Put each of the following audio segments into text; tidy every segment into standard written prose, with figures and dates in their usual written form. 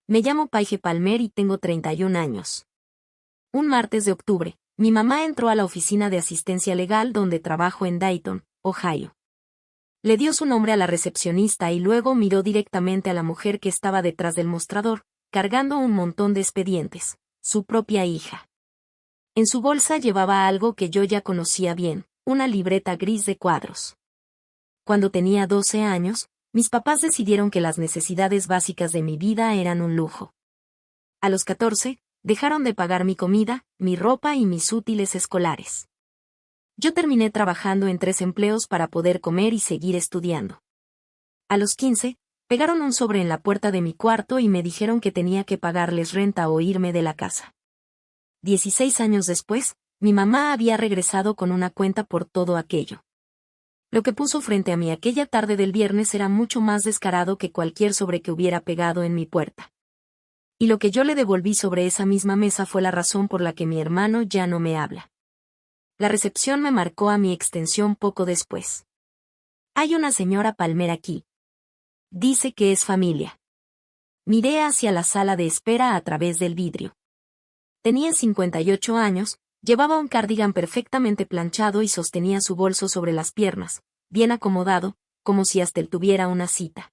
Me llamo Paige Palmer y tengo 31 años. Un martes de octubre, mi mamá entró a la oficina de asistencia legal donde trabajo en Dayton, Ohio. Le dio su nombre a la recepcionista y luego miró directamente a la mujer que estaba detrás del mostrador, cargando un montón de expedientes, su propia hija. En su bolsa llevaba algo que yo ya conocía bien, una libreta gris de cuadros. Cuando tenía 12 años, mis papás decidieron que las necesidades básicas de mi vida eran un lujo. A los 14, dejaron de pagar mi comida, mi ropa y mis útiles escolares. Yo terminé trabajando en 3 empleos para poder comer y seguir estudiando. A los 15, pegaron un sobre en la puerta de mi cuarto y me dijeron que tenía que pagarles renta o irme de la casa. 16 años después, mi mamá había regresado con una cuenta por todo aquello. Lo que puso frente a mí aquella tarde del viernes era mucho más descarado que cualquier sobre que hubiera pegado en mi puerta. Y lo que yo le devolví sobre esa misma mesa fue la razón por la que mi hermano ya no me habla. La recepción me marcó a mi extensión poco después. Hay una señora Palmer aquí. Dice que es familia. Miré hacia la sala de espera a través del vidrio. Tenía 58 años, llevaba un cardigan perfectamente planchado y sostenía su bolso sobre las piernas, bien acomodado, como si hasta él tuviera una cita.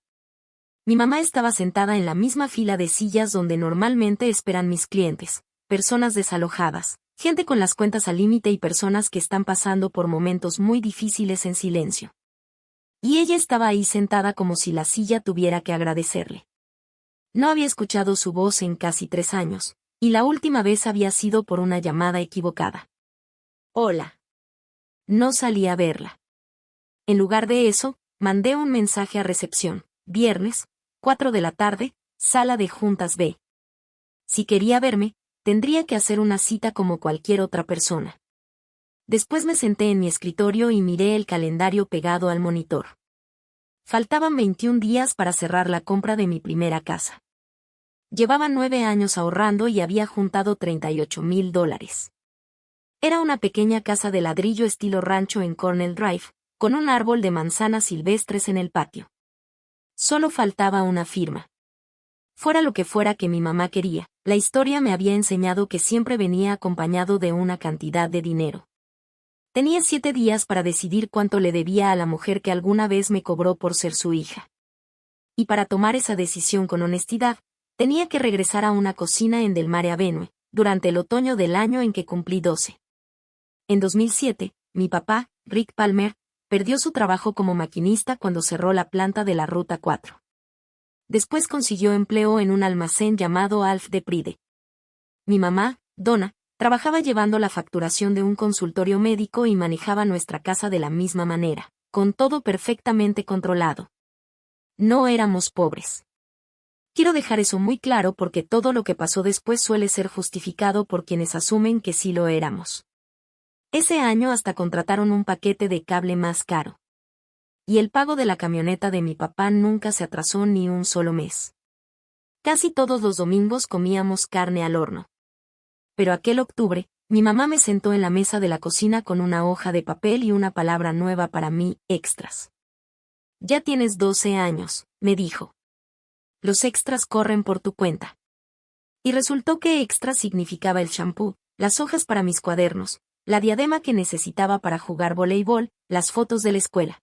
Mi mamá estaba sentada en la misma fila de sillas donde normalmente esperan mis clientes, personas desalojadas, gente con las cuentas al límite y personas que están pasando por momentos muy difíciles en silencio. Y ella estaba ahí sentada como si la silla tuviera que agradecerle. No había escuchado su voz en casi 3 años, y la última vez había sido por una llamada equivocada. Hola. No salí a verla. En lugar de eso, mandé un mensaje a recepción, viernes, 4 de la tarde, sala de juntas B. Si quería verme, tendría que hacer una cita como cualquier otra persona. Después me senté en mi escritorio y miré el calendario pegado al monitor. Faltaban 21 días para cerrar la compra de mi primera casa. Llevaba 9 años ahorrando y había juntado $38,000. Era una pequeña casa de ladrillo estilo rancho en Cornell Drive, con un árbol de manzanas silvestres en el patio. Solo faltaba una firma. Fuera lo que fuera que mi mamá quería, la historia me había enseñado que siempre venía acompañado de una cantidad de dinero. Tenía 7 días para decidir cuánto le debía a la mujer que alguna vez me cobró por ser su hija. Y para tomar esa decisión con honestidad, tenía que regresar a una cocina en Del Mare Avenue, durante el otoño del año en que cumplí 12. En 2007, mi papá, Rick Palmer, perdió su trabajo como maquinista cuando cerró la planta de la Ruta 4. Después consiguió empleo en un almacén llamado Alf de Pride. Mi mamá, Donna, trabajaba llevando la facturación de un consultorio médico y manejaba nuestra casa de la misma manera, con todo perfectamente controlado. No éramos pobres. Quiero dejar eso muy claro porque todo lo que pasó después suele ser justificado por quienes asumen que sí lo éramos. Ese año hasta contrataron un paquete de cable más caro. Y el pago de la camioneta de mi papá nunca se atrasó ni un solo mes. Casi todos los domingos comíamos carne al horno. Pero aquel octubre, mi mamá me sentó en la mesa de la cocina con una hoja de papel y una palabra nueva para mí, extras. Ya tienes 12 años, me dijo. Los extras corren por tu cuenta. Y resultó que extras significaba el champú, las hojas para mis cuadernos, la diadema que necesitaba para jugar voleibol, las fotos de la escuela.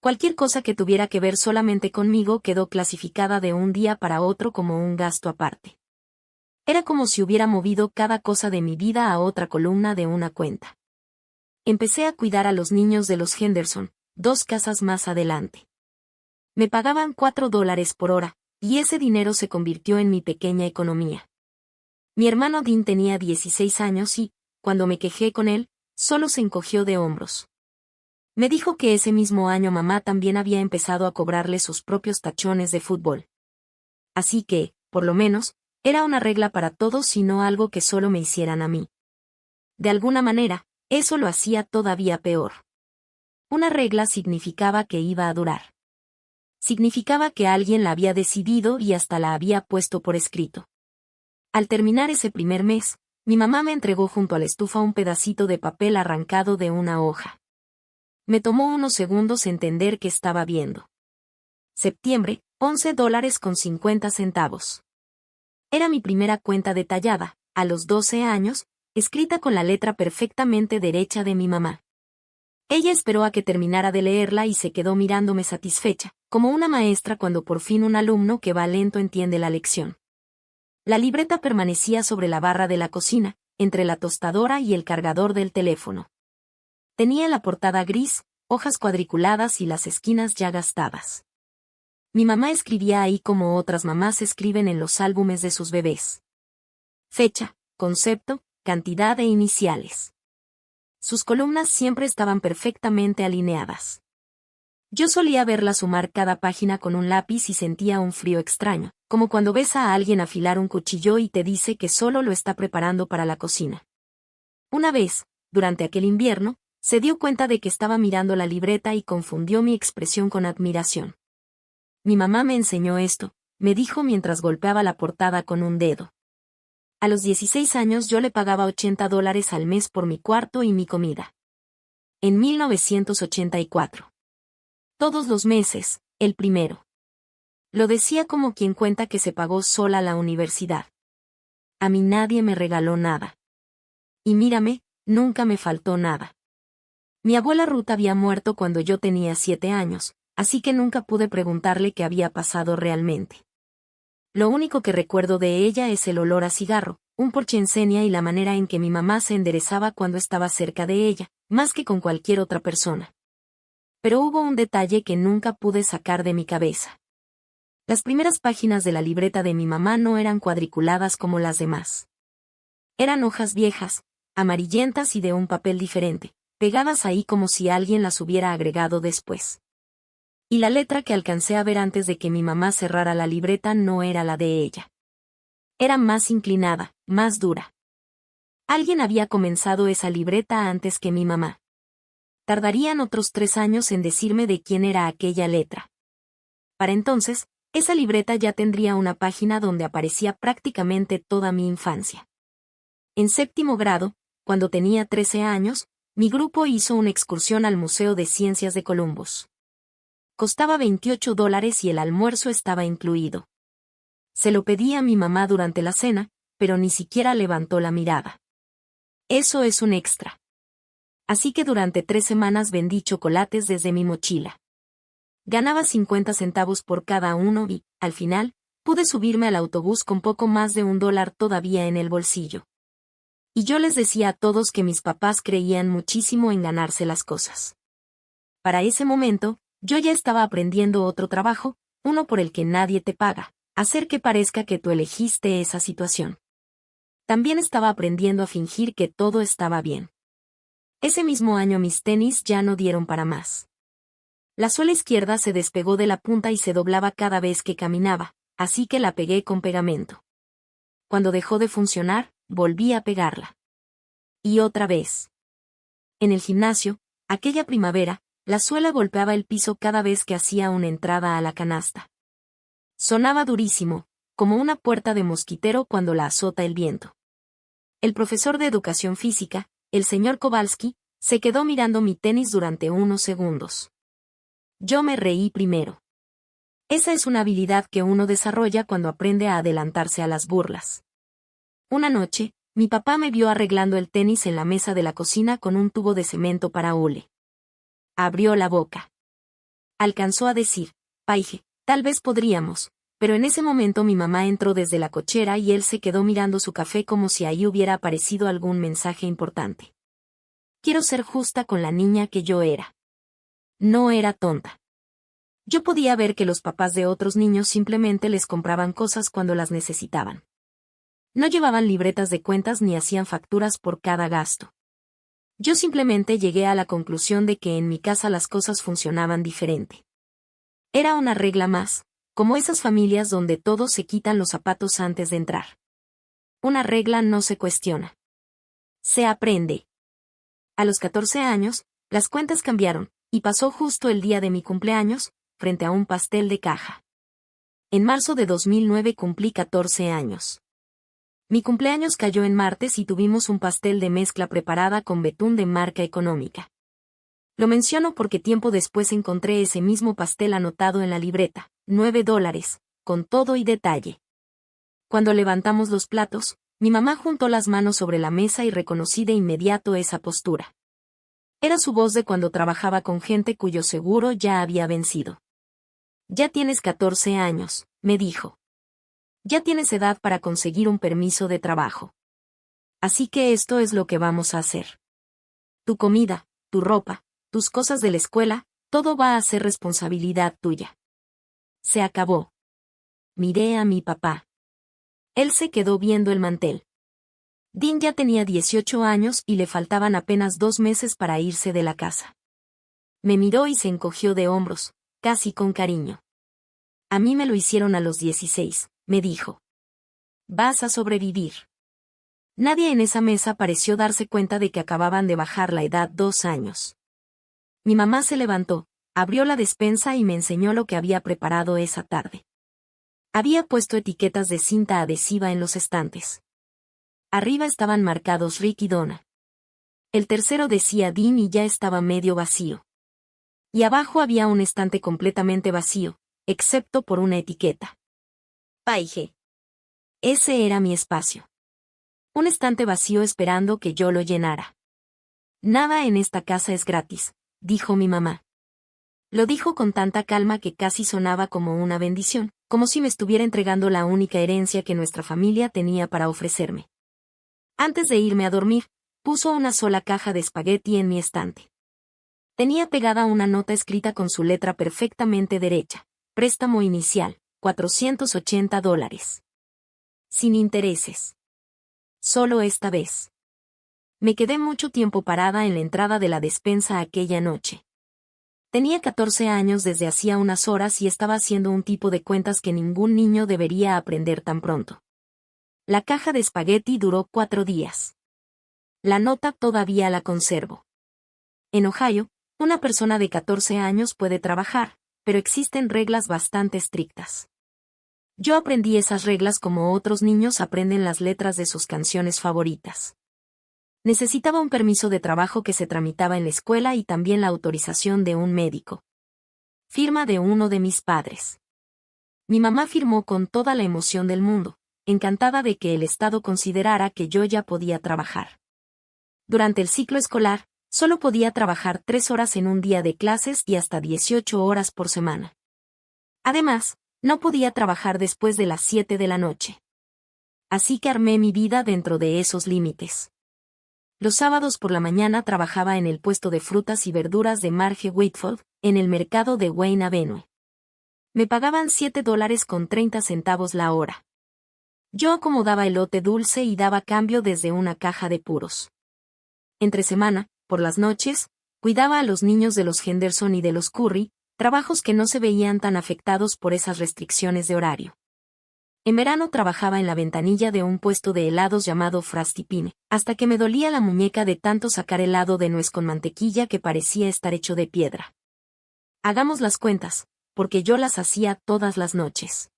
Cualquier cosa que tuviera que ver solamente conmigo quedó clasificada de un día para otro como un gasto aparte. Era como si hubiera movido cada cosa de mi vida a otra columna de una cuenta. Empecé a cuidar a los niños de los Henderson, 2 casas más adelante. Me pagaban $4 por hora, y ese dinero se convirtió en mi pequeña economía. Mi hermano Dean tenía 16 años y, cuando me quejé con él, solo se encogió de hombros. Me dijo que ese mismo año mamá también había empezado a cobrarle sus propios tachones de fútbol. Así que, por lo menos, era una regla para todos y no algo que solo me hicieran a mí. De alguna manera, eso lo hacía todavía peor. Una regla significaba que iba a durar. Significaba que alguien la había decidido y hasta la había puesto por escrito. Al terminar ese primer mes, mi mamá me entregó junto a la estufa un pedacito de papel arrancado de una hoja. Me tomó unos segundos entender qué estaba viendo. Septiembre, $11.50. Era mi primera cuenta detallada, a los 12 años, escrita con la letra perfectamente derecha de mi mamá. Ella esperó a que terminara de leerla y se quedó mirándome satisfecha, como una maestra cuando por fin un alumno que va lento entiende la lección. La libreta permanecía sobre la barra de la cocina, entre la tostadora y el cargador del teléfono. Tenía la portada gris, hojas cuadriculadas y las esquinas ya gastadas. Mi mamá escribía ahí como otras mamás escriben en los álbumes de sus bebés. Fecha, concepto, cantidad e iniciales. Sus columnas siempre estaban perfectamente alineadas. Yo solía verla sumar cada página con un lápiz y sentía un frío extraño, como cuando ves a alguien afilar un cuchillo y te dice que solo lo está preparando para la cocina. Una vez, durante aquel invierno, se dio cuenta de que estaba mirando la libreta y confundió mi expresión con admiración. Mi mamá me enseñó esto, me dijo mientras golpeaba la portada con un dedo. A los 16 años yo le pagaba $80 al mes por mi cuarto y mi comida. En 1984. Todos los meses, el primero. Lo decía como quien cuenta que se pagó sola la universidad. A mí nadie me regaló nada. Y mírame, nunca me faltó nada. Mi abuela Ruth había muerto cuando yo tenía 7 años, así que nunca pude preguntarle qué había pasado realmente. Lo único que recuerdo de ella es el olor a cigarro, un porchencenia y la manera en que mi mamá se enderezaba cuando estaba cerca de ella, más que con cualquier otra persona. Pero hubo un detalle que nunca pude sacar de mi cabeza. Las primeras páginas de la libreta de mi mamá no eran cuadriculadas como las demás. Eran hojas viejas, amarillentas y de un papel diferente, pegadas ahí como si alguien las hubiera agregado después. Y la letra que alcancé a ver antes de que mi mamá cerrara la libreta no era la de ella. Era más inclinada, más dura. Alguien había comenzado esa libreta antes que mi mamá. Tardarían otros 3 años en decirme de quién era aquella letra. Para entonces, esa libreta ya tendría una página donde aparecía prácticamente toda mi infancia. En 7º grado, cuando tenía 13 años, mi grupo hizo una excursión al Museo de Ciencias de Columbus. Costaba $28 y el almuerzo estaba incluido. Se lo pedí a mi mamá durante la cena, pero ni siquiera levantó la mirada. Eso es un extra. Así que durante 3 semanas vendí chocolates desde mi mochila. Ganaba 50 centavos por cada uno y, al final, pude subirme al autobús con poco más de $1 todavía en el bolsillo. Y yo les decía a todos que mis papás creían muchísimo en ganarse las cosas. Para ese momento, yo ya estaba aprendiendo otro trabajo, uno por el que nadie te paga, hacer que parezca que tú elegiste esa situación. También estaba aprendiendo a fingir que todo estaba bien. Ese mismo año mis tenis ya no dieron para más. La suela izquierda se despegó de la punta y se doblaba cada vez que caminaba, así que la pegué con pegamento. Cuando dejó de funcionar, volví a pegarla. Y otra vez. En el gimnasio, aquella primavera, la suela golpeaba el piso cada vez que hacía una entrada a la canasta. Sonaba durísimo, como una puerta de mosquitero cuando la azota el viento. El profesor de educación física, el señor Kowalski, se quedó mirando mi tenis durante unos segundos. Yo me reí primero. Esa es una habilidad que uno desarrolla cuando aprende a adelantarse a las burlas. Una noche, mi papá me vio arreglando el tenis en la mesa de la cocina con un tubo de cemento para hule. Abrió la boca. Alcanzó a decir, Paige, tal vez podríamos, pero en ese momento mi mamá entró desde la cochera y él se quedó mirando su café como si ahí hubiera aparecido algún mensaje importante. Quiero ser justa con la niña que yo era. No era tonta. Yo podía ver que los papás de otros niños simplemente les compraban cosas cuando las necesitaban. No llevaban libretas de cuentas ni hacían facturas por cada gasto. Yo simplemente llegué a la conclusión de que en mi casa las cosas funcionaban diferente. Era una regla más, como esas familias donde todos se quitan los zapatos antes de entrar. Una regla no se cuestiona. Se aprende. A los 14 años, las cuentas cambiaron, y pasó justo el día de mi cumpleaños, frente a un pastel de caja. En marzo de 2009 cumplí 14 años. Mi cumpleaños cayó en martes y tuvimos un pastel de mezcla preparada con betún de marca económica. Lo menciono porque tiempo después encontré ese mismo pastel anotado en la libreta, $9, con todo y detalle. Cuando levantamos los platos, mi mamá juntó las manos sobre la mesa y reconocí de inmediato esa postura. Era su voz de cuando trabajaba con gente cuyo seguro ya había vencido. Ya tienes 14 años, me dijo. Ya tienes edad para conseguir un permiso de trabajo. Así que esto es lo que vamos a hacer. Tu comida, tu ropa, tus cosas de la escuela, todo va a ser responsabilidad tuya. Se acabó. Miré a mi papá. Él se quedó viendo el mantel. Dean ya tenía 18 años y le faltaban apenas 2 meses para irse de la casa. Me miró y se encogió de hombros, casi con cariño. A mí me lo hicieron a los 16, me dijo. Vas a sobrevivir. Nadie en esa mesa pareció darse cuenta de que acababan de bajar la edad 2 años. Mi mamá se levantó, abrió la despensa y me enseñó lo que había preparado esa tarde. Había puesto etiquetas de cinta adhesiva en los estantes. Arriba estaban marcados Rick y Donna. El tercero decía Dean y ya estaba medio vacío. Y abajo había un estante completamente vacío, excepto por una etiqueta. Paige. Ese era mi espacio. Un estante vacío esperando que yo lo llenara. Nada en esta casa es gratis, dijo mi mamá. Lo dijo con tanta calma que casi sonaba como una bendición, como si me estuviera entregando la única herencia que nuestra familia tenía para ofrecerme. Antes de irme a dormir, puso una sola caja de espagueti en mi estante. Tenía pegada una nota escrita con su letra perfectamente derecha. Préstamo inicial, $480. Sin intereses. Solo esta vez. Me quedé mucho tiempo parada en la entrada de la despensa aquella noche. Tenía 14 años desde hacía unas horas y estaba haciendo un tipo de cuentas que ningún niño debería aprender tan pronto. La caja de espagueti duró 4 días. La nota todavía la conservo. En Ohio, una persona de 14 años puede trabajar, pero existen reglas bastante estrictas. Yo aprendí esas reglas como otros niños aprenden las letras de sus canciones favoritas. Necesitaba un permiso de trabajo que se tramitaba en la escuela y también la autorización de un médico. Firma de uno de mis padres. Mi mamá firmó con toda la emoción del mundo, encantada de que el Estado considerara que yo ya podía trabajar. Durante el ciclo escolar, solo podía trabajar 3 horas en un día de clases y hasta 18 horas por semana. Además, no podía trabajar después de las 7 de la noche. Así que armé mi vida dentro de esos límites. Los sábados por la mañana trabajaba en el puesto de frutas y verduras de Marge Whitfield, en el mercado de Wayne Avenue. Me pagaban $7.30 la hora. Yo acomodaba elote dulce y daba cambio desde una caja de puros. Entre semana, por las noches, cuidaba a los niños de los Henderson y de los Curry, trabajos que no se veían tan afectados por esas restricciones de horario. En verano trabajaba en la ventanilla de un puesto de helados llamado Frosty Pine, hasta que me dolía la muñeca de tanto sacar helado de nuez con mantequilla que parecía estar hecho de piedra. Hagamos las cuentas, porque yo las hacía todas las noches.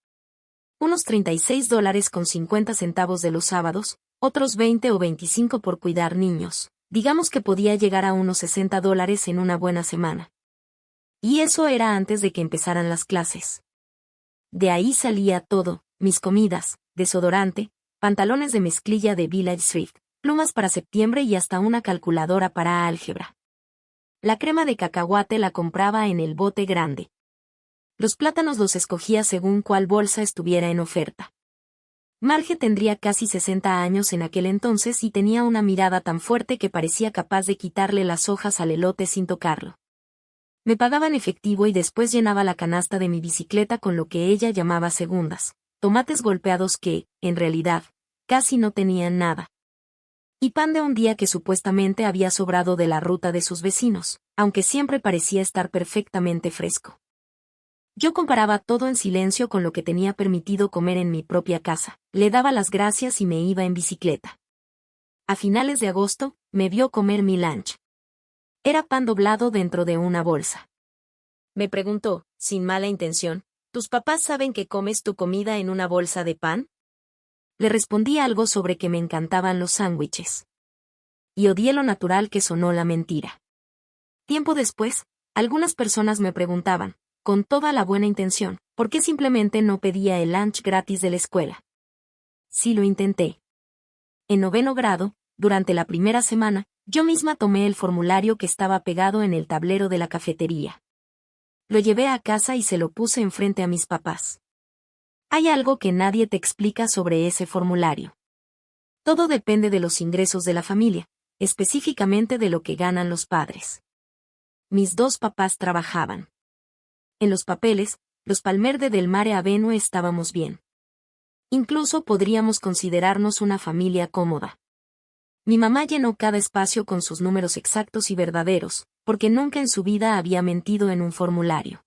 Unos $36.50 de los sábados, otros 20 o 25 por cuidar niños. Digamos que podía llegar a unos $60 en una buena semana. Y eso era antes de que empezaran las clases. De ahí salía todo, mis comidas, desodorante, pantalones de mezclilla de Village Thrift, plumas para septiembre y hasta una calculadora para álgebra. La crema de cacahuate la compraba en el bote grande. Los plátanos los escogía según cuál bolsa estuviera en oferta. Marge tendría casi 60 años en aquel entonces y tenía una mirada tan fuerte que parecía capaz de quitarle las hojas al elote sin tocarlo. Me pagaba en efectivo y después llenaba la canasta de mi bicicleta con lo que ella llamaba segundas, tomates golpeados que, en realidad, casi no tenían nada. Y pan de un día que supuestamente había sobrado de la ruta de sus vecinos, aunque siempre parecía estar perfectamente fresco. Yo comparaba todo en silencio con lo que tenía permitido comer en mi propia casa, le daba las gracias y me iba en bicicleta. A finales de agosto, me vio comer mi lunch. Era pan doblado dentro de una bolsa. Me preguntó, sin mala intención, ¿tus papás saben que comes tu comida en una bolsa de pan? Le respondí algo sobre que me encantaban los sándwiches. Y odié lo natural que sonó la mentira. Tiempo después, algunas personas me preguntaban, con toda la buena intención, ¿por qué simplemente no pedía el lunch gratis de la escuela? sí lo intenté. En 9º grado, durante la primera semana, yo misma tomé el formulario que estaba pegado en el tablero de la cafetería. Lo llevé a casa y se lo puse enfrente a mis papás. Hay algo que nadie te explica sobre ese formulario. Todo depende de los ingresos de la familia, específicamente de lo que ganan los padres. Mis dos papás trabajaban. En los papeles, los Palmer de Del Mare Avenue estábamos bien. Incluso podríamos considerarnos una familia cómoda. Mi mamá llenó cada espacio con sus números exactos y verdaderos, porque nunca en su vida había mentido en un formulario.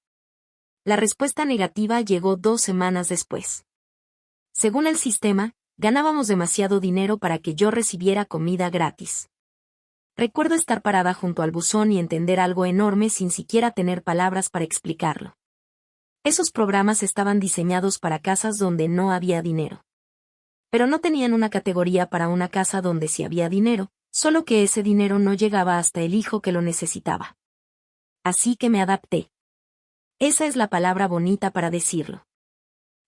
La respuesta negativa llegó 2 semanas después. Según el sistema, ganábamos demasiado dinero para que yo recibiera comida gratis. Recuerdo estar parada junto al buzón y entender algo enorme sin siquiera tener palabras para explicarlo. Esos programas estaban diseñados para casas donde no había dinero. Pero no tenían una categoría para una casa donde sí había dinero, solo que ese dinero no llegaba hasta el hijo que lo necesitaba. Así que me adapté. Esa es la palabra bonita para decirlo.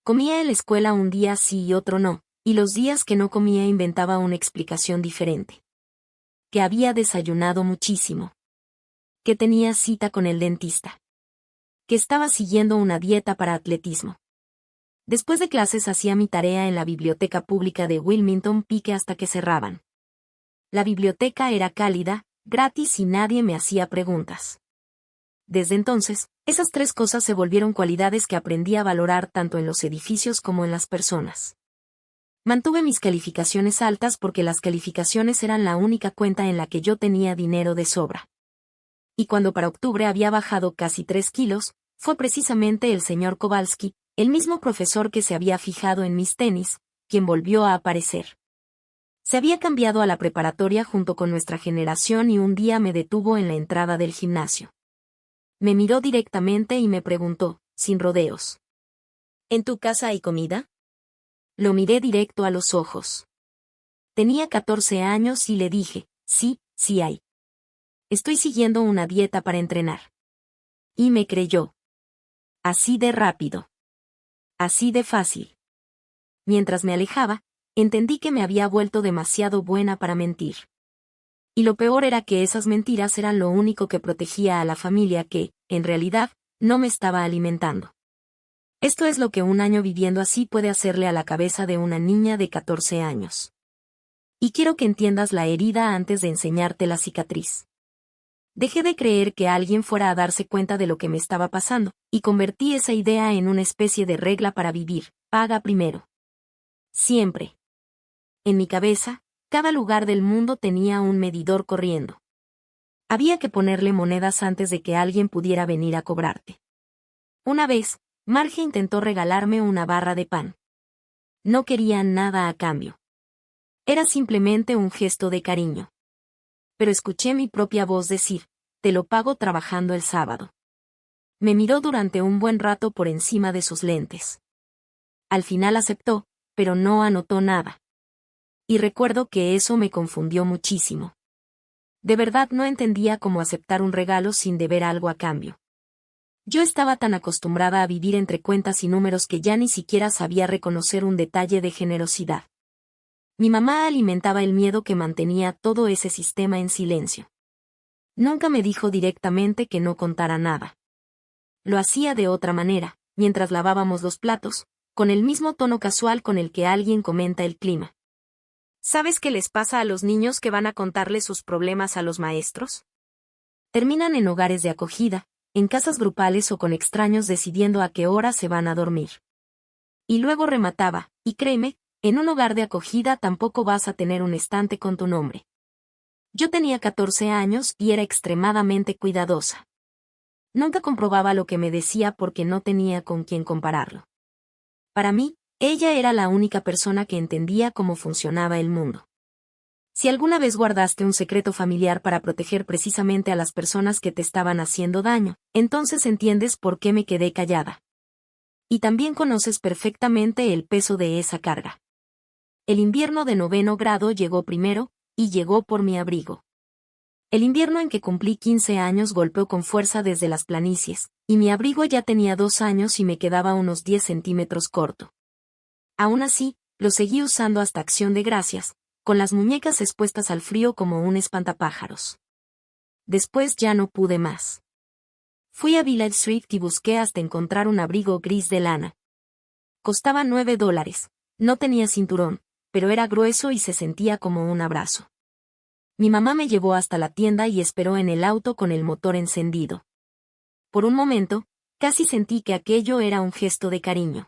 Comía en la escuela un día sí y otro no, y los días que no comía inventaba una explicación diferente. Que había desayunado muchísimo. Que tenía cita con el dentista. Que estaba siguiendo una dieta para atletismo. Después de clases hacía mi tarea en la biblioteca pública de Wilmington Pike hasta que cerraban. La biblioteca era cálida, gratis y nadie me hacía preguntas. Desde entonces, esas 3 cosas se volvieron cualidades que aprendí a valorar tanto en los edificios como en las personas. Mantuve mis calificaciones altas porque las calificaciones eran la única cuenta en la que yo tenía dinero de sobra. Y cuando para octubre había bajado casi 3 kilos, fue precisamente el señor Kowalski, el mismo profesor que se había fijado en mis tenis, quien volvió a aparecer. Se había cambiado a la preparatoria junto con nuestra generación y un día me detuvo en la entrada del gimnasio. Me miró directamente y me preguntó, sin rodeos. ¿En tu casa hay comida? Lo miré directo a los ojos. Tenía 14 años y le dije, sí, sí hay. Estoy siguiendo una dieta para entrenar. Y me creyó. Así de rápido. Así de fácil. Mientras me alejaba, entendí que me había vuelto demasiado buena para mentir. Y lo peor era que esas mentiras eran lo único que protegía a la familia que, en realidad, no me estaba alimentando. Esto es lo que un año viviendo así puede hacerle a la cabeza de una niña de 14 años. Y quiero que entiendas la herida antes de enseñarte la cicatriz. Dejé de creer que alguien fuera a darse cuenta de lo que me estaba pasando, y convertí esa idea en una especie de regla para vivir: paga primero. Siempre. En mi cabeza, cada lugar del mundo tenía un medidor corriendo. Había que ponerle monedas antes de que alguien pudiera venir a cobrarte. Una vez, Marge intentó regalarme una barra de pan. No quería nada a cambio. Era simplemente un gesto de cariño. Pero escuché mi propia voz decir, te lo pago trabajando el sábado. Me miró durante un buen rato por encima de sus lentes. Al final aceptó, pero no anotó nada. Y recuerdo que eso me confundió muchísimo. De verdad no entendía cómo aceptar un regalo sin deber algo a cambio. Yo estaba tan acostumbrada a vivir entre cuentas y números que ya ni siquiera sabía reconocer un detalle de generosidad. Mi mamá alimentaba el miedo que mantenía todo ese sistema en silencio. Nunca me dijo directamente que no contara nada. Lo hacía de otra manera, mientras lavábamos los platos, con el mismo tono casual con el que alguien comenta el clima. ¿Sabes qué les pasa a los niños que van a contarles sus problemas a los maestros? Terminan en hogares de acogida, en casas grupales o con extraños decidiendo a qué hora se van a dormir. Y luego remataba, y créeme, en un hogar de acogida tampoco vas a tener un estante con tu nombre. Yo tenía 14 años y era extremadamente cuidadosa. Nunca comprobaba lo que me decía porque no tenía con quién compararlo. Para mí, ella era la única persona que entendía cómo funcionaba el mundo. Si alguna vez guardaste un secreto familiar para proteger precisamente a las personas que te estaban haciendo daño, entonces entiendes por qué me quedé callada. Y también conoces perfectamente el peso de esa carga. El invierno de 9º grado llegó primero, y llegó por mi abrigo. El invierno en que cumplí 15 años golpeó con fuerza desde las planicies, y mi abrigo ya tenía 2 años y me quedaba unos 10 centímetros corto. Aún así, Lo seguí usando hasta Acción de Gracias, con las muñecas expuestas al frío como un espantapájaros. Después ya no pude más. Fui a Village Street y busqué hasta encontrar un abrigo gris de lana. Costaba $9. No tenía cinturón, pero era grueso y se sentía como un abrazo. Mi mamá me llevó hasta la tienda y esperó en el auto con el motor encendido. Por un momento, casi sentí que aquello era un gesto de cariño.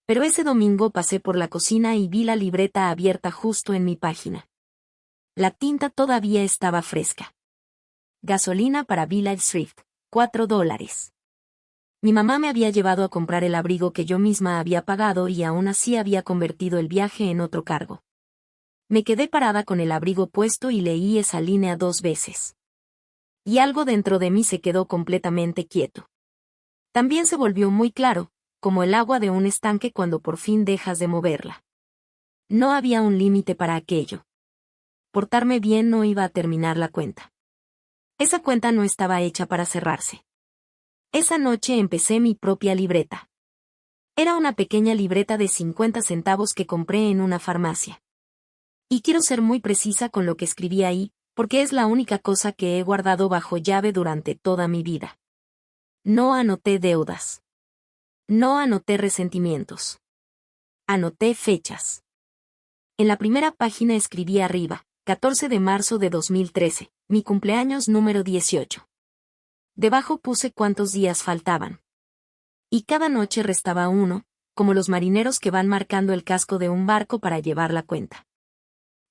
Pero ese domingo pasé por la cocina y vi la libreta abierta justo en mi página. La tinta todavía estaba fresca. Gasolina para Village Street, $4. Mi mamá me había llevado a comprar el abrigo que yo misma había pagado y aún así había convertido el viaje en otro cargo. Me quedé parada con el abrigo puesto y leí esa línea 2 veces. Y algo dentro de mí se quedó completamente quieto. También se volvió muy claro, como el agua de un estanque cuando por fin dejas de moverla. No había un límite para aquello. Portarme bien no iba a terminar la cuenta. Esa cuenta no estaba hecha para cerrarse. Esa noche empecé mi propia libreta. Era una pequeña libreta de 50 centavos que compré en una farmacia. Y quiero ser muy precisa con lo que escribí ahí, porque es la única cosa que he guardado bajo llave durante toda mi vida. No anoté deudas. No anoté resentimientos. Anoté fechas. En la primera página escribí arriba, 14 de marzo de 2013, mi cumpleaños número 18. Debajo puse cuántos días faltaban. Y cada noche restaba uno, como los marineros que van marcando el casco de un barco para llevar la cuenta.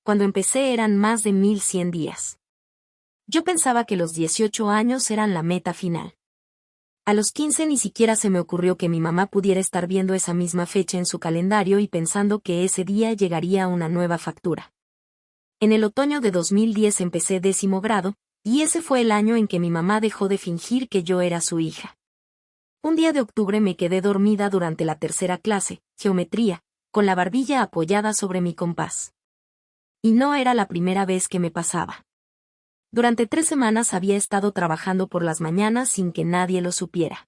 Cuando empecé eran más de 1100 días. Yo pensaba que los 18 años eran la meta final. A los 15 ni siquiera se me ocurrió que mi mamá pudiera estar viendo esa misma fecha en su calendario y pensando que ese día llegaría una nueva factura. En el otoño de 2010 empecé 10º grado, y ese fue el año en que mi mamá dejó de fingir que yo era su hija. Un día de octubre me quedé dormida durante la tercera clase, geometría, con la barbilla apoyada sobre mi compás. Y no era la primera vez que me pasaba. Durante 3 semanas había estado trabajando por las mañanas sin que nadie lo supiera.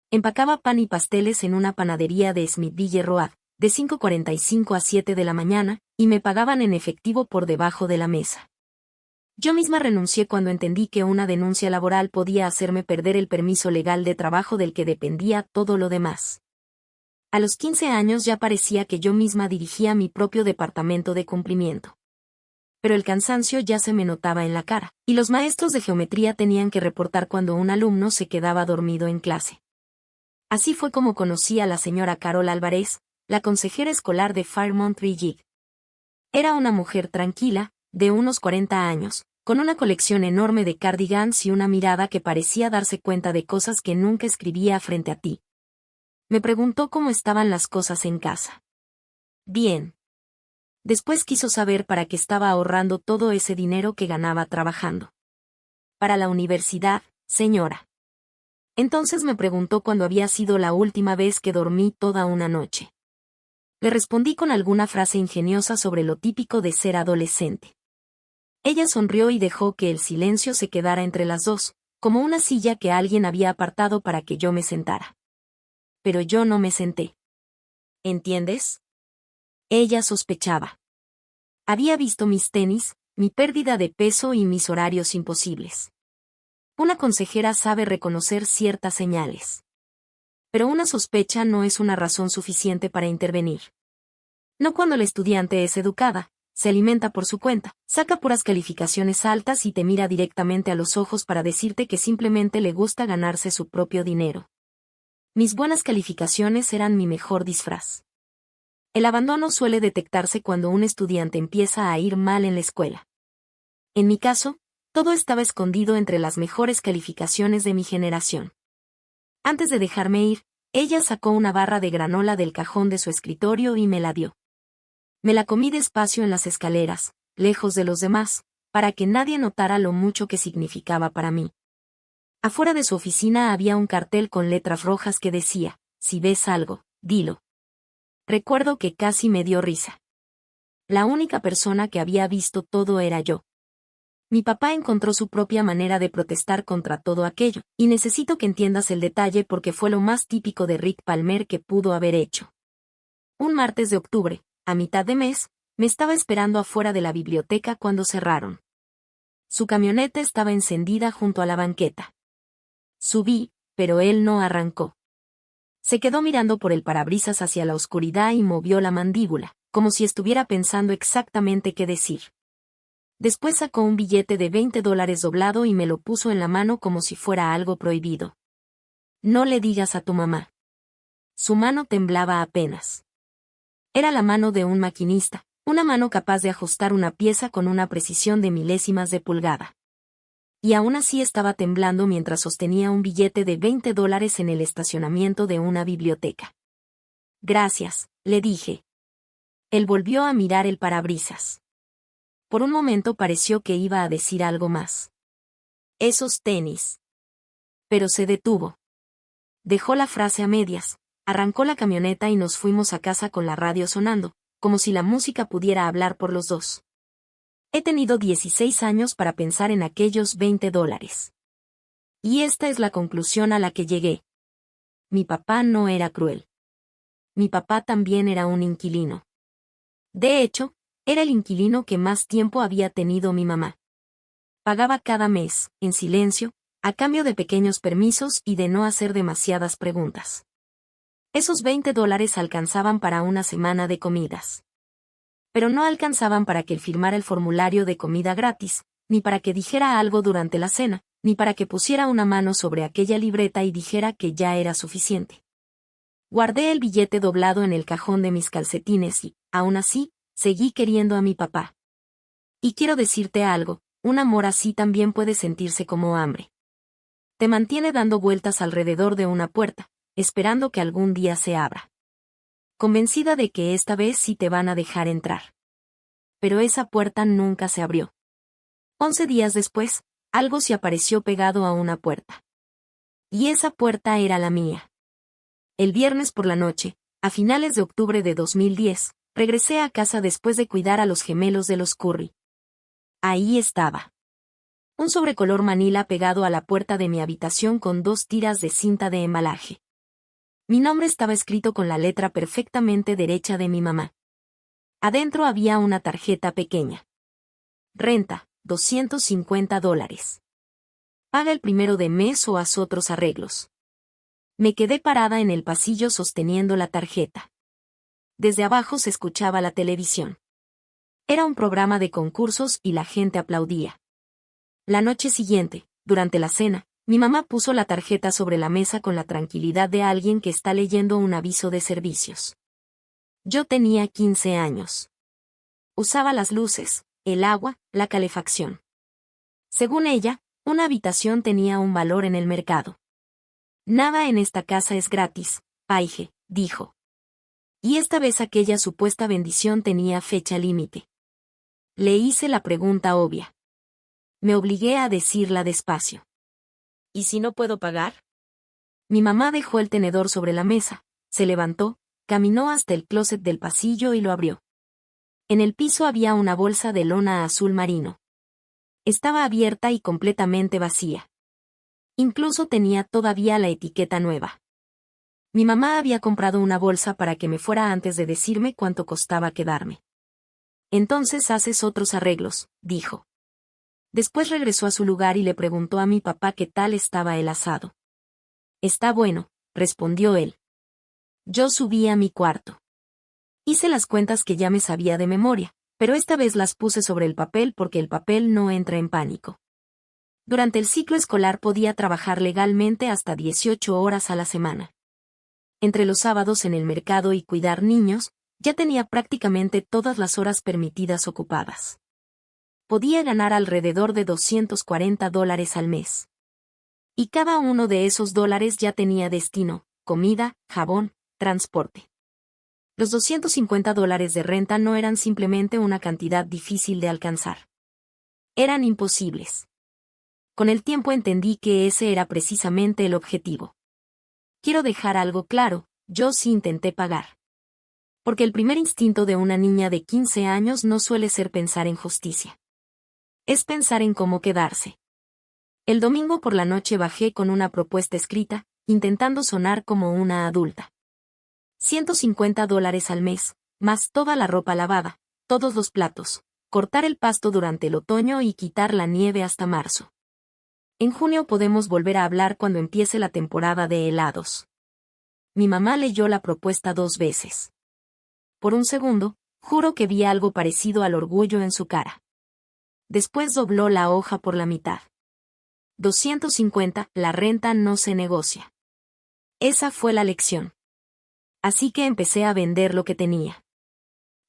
Empacaba pan y pasteles en una panadería de Smithville Road, de 5:45 a 7 de la mañana, y me pagaban en efectivo por debajo de la mesa. Yo misma renuncié cuando entendí que una denuncia laboral podía hacerme perder el permiso legal de trabajo del que dependía todo lo demás. A los 15 años ya parecía que yo misma dirigía mi propio departamento de cumplimiento. Pero el cansancio ya se me notaba en la cara, y los maestros de geometría tenían que reportar cuando un alumno se quedaba dormido en clase. Así fue como conocí a la señora Carol Álvarez, la consejera escolar de Fairmont Ridge. Era una mujer tranquila, de unos 40 años, con una colección enorme de cardigans y una mirada que parecía darse cuenta de cosas que nunca escribía frente a ti. Me preguntó cómo estaban las cosas en casa. Bien. Después quiso saber para qué estaba ahorrando todo ese dinero que ganaba trabajando. Para la universidad, señora. Entonces me preguntó cuándo había sido la última vez que dormí toda una noche. Le respondí con alguna frase ingeniosa sobre lo típico de ser adolescente. Ella sonrió y dejó que el silencio se quedara entre las dos, como una silla que alguien había apartado para que yo me sentara. Pero yo no me senté. ¿Entiendes? Ella sospechaba. Había visto mis tenis, mi pérdida de peso y mis horarios imposibles. Una consejera sabe reconocer ciertas señales. Pero una sospecha no es una razón suficiente para intervenir. No cuando la estudiante es educada, se alimenta por su cuenta, saca puras calificaciones altas y te mira directamente a los ojos para decirte que simplemente le gusta ganarse su propio dinero. Mis buenas calificaciones eran mi mejor disfraz. El abandono suele detectarse cuando un estudiante empieza a ir mal en la escuela. En mi caso, todo estaba escondido entre las mejores calificaciones de mi generación. Antes de dejarme ir, ella sacó una barra de granola del cajón de su escritorio y me la dio. Me la comí despacio en las escaleras, lejos de los demás, para que nadie notara lo mucho que significaba para mí. Afuera de su oficina había un cartel con letras rojas que decía, si ves algo, dilo. Recuerdo que casi me dio risa. La única persona que había visto todo era yo. Mi papá encontró su propia manera de protestar contra todo aquello, y necesito que entiendas el detalle porque fue lo más típico de Rick Palmer que pudo haber hecho. Un martes de octubre, a mitad de mes, me estaba esperando afuera de la biblioteca cuando cerraron. Su camioneta estaba encendida junto a la banqueta. Subí, pero él no arrancó. Se quedó mirando por el parabrisas hacia la oscuridad y movió la mandíbula, como si estuviera pensando exactamente qué decir. Después sacó un billete de $20 doblado y me lo puso en la mano como si fuera algo prohibido. No le digas a tu mamá. Su mano temblaba apenas. Era la mano de un maquinista, una mano capaz de ajustar una pieza con una precisión de milésimas de pulgada. Y aún así estaba temblando mientras sostenía un billete de $20 en el estacionamiento de una biblioteca. Gracias, le dije. Él volvió a mirar el parabrisas. Por un momento pareció que iba a decir algo más. Esos tenis. Pero se detuvo. Dejó la frase a medias, arrancó la camioneta y nos fuimos a casa con la radio sonando, como si la música pudiera hablar por los dos. He tenido 16 años para pensar en aquellos $20. Y esta es la conclusión a la que llegué. Mi papá no era cruel. Mi papá también era un inquilino. De hecho, era el inquilino que más tiempo había tenido mi mamá. Pagaba cada mes, en silencio, a cambio de pequeños permisos y de no hacer demasiadas preguntas. Esos $20 alcanzaban para una semana de comidas. Pero no alcanzaban para que él firmara el formulario de comida gratis, ni para que dijera algo durante la cena, ni para que pusiera una mano sobre aquella libreta y dijera que ya era suficiente. Guardé el billete doblado en el cajón de mis calcetines y, aún así, seguí queriendo a mi papá. Y quiero decirte algo, un amor así también puede sentirse como hambre. Te mantiene dando vueltas alrededor de una puerta, esperando que algún día se abra. Convencida de que esta vez sí te van a dejar entrar. Pero esa puerta nunca se abrió. 11 días después, algo se apareció pegado a una puerta. Y esa puerta era la mía. El viernes por la noche, a finales de octubre de 2010, regresé a casa después de cuidar a los gemelos de los Curry. Ahí estaba. Un sobrecolor manila pegado a la puerta de mi habitación con 2 tiras de cinta de embalaje. Mi nombre estaba escrito con la letra perfectamente derecha de mi mamá. Adentro había una tarjeta pequeña. Renta, $250. Paga el primero de mes o haz otros arreglos. Me quedé parada en el pasillo sosteniendo la tarjeta. Desde abajo se escuchaba la televisión. Era un programa de concursos y la gente aplaudía. La noche siguiente, durante la cena, mi mamá puso la tarjeta sobre la mesa con la tranquilidad de alguien que está leyendo un aviso de servicios. Yo tenía 15 años. Usaba las luces, el agua, la calefacción. Según ella, una habitación tenía un valor en el mercado. Nada en esta casa es gratis, Paige, dijo. Y esta vez aquella supuesta bendición tenía fecha límite. Le hice la pregunta obvia. Me obligué a decirla despacio. ¿Y si no puedo pagar? Mi mamá dejó el tenedor sobre la mesa, se levantó, caminó hasta el closet del pasillo y lo abrió. En el piso había una bolsa de lona azul marino. Estaba abierta y completamente vacía. Incluso tenía todavía la etiqueta nueva. Mi mamá había comprado una bolsa para que me fuera antes de decirme cuánto costaba quedarme. Entonces haces otros arreglos, dijo. Después regresó a su lugar y le preguntó a mi papá qué tal estaba el asado. Está bueno, respondió él. Yo subí a mi cuarto. Hice las cuentas que ya me sabía de memoria, pero esta vez las puse sobre el papel porque el papel no entra en pánico. Durante el ciclo escolar podía trabajar legalmente hasta 18 horas a la semana. Entre los sábados en el mercado y cuidar niños, ya tenía prácticamente todas las horas permitidas ocupadas. Podía ganar alrededor de $240 al mes. Y cada uno de esos dólares ya tenía destino, comida, jabón, transporte. Los $250 de renta no eran simplemente una cantidad difícil de alcanzar. Eran imposibles. Con el tiempo entendí que ese era precisamente el objetivo. Quiero dejar algo claro, yo sí intenté pagar. Porque el primer instinto de una niña de 15 años no suele ser pensar en justicia. Es pensar en cómo quedarse. El domingo por la noche bajé con una propuesta escrita, intentando sonar como una adulta. $150 al mes, más toda la ropa lavada, todos los platos, cortar el pasto durante el otoño y quitar la nieve hasta marzo. En junio podemos volver a hablar cuando empiece la temporada de helados. Mi mamá leyó la propuesta 2 veces. Por un segundo, juro que vi algo parecido al orgullo en su cara. Después dobló la hoja por la mitad. 250, la renta no se negocia. Esa fue la lección. Así que empecé a vender lo que tenía.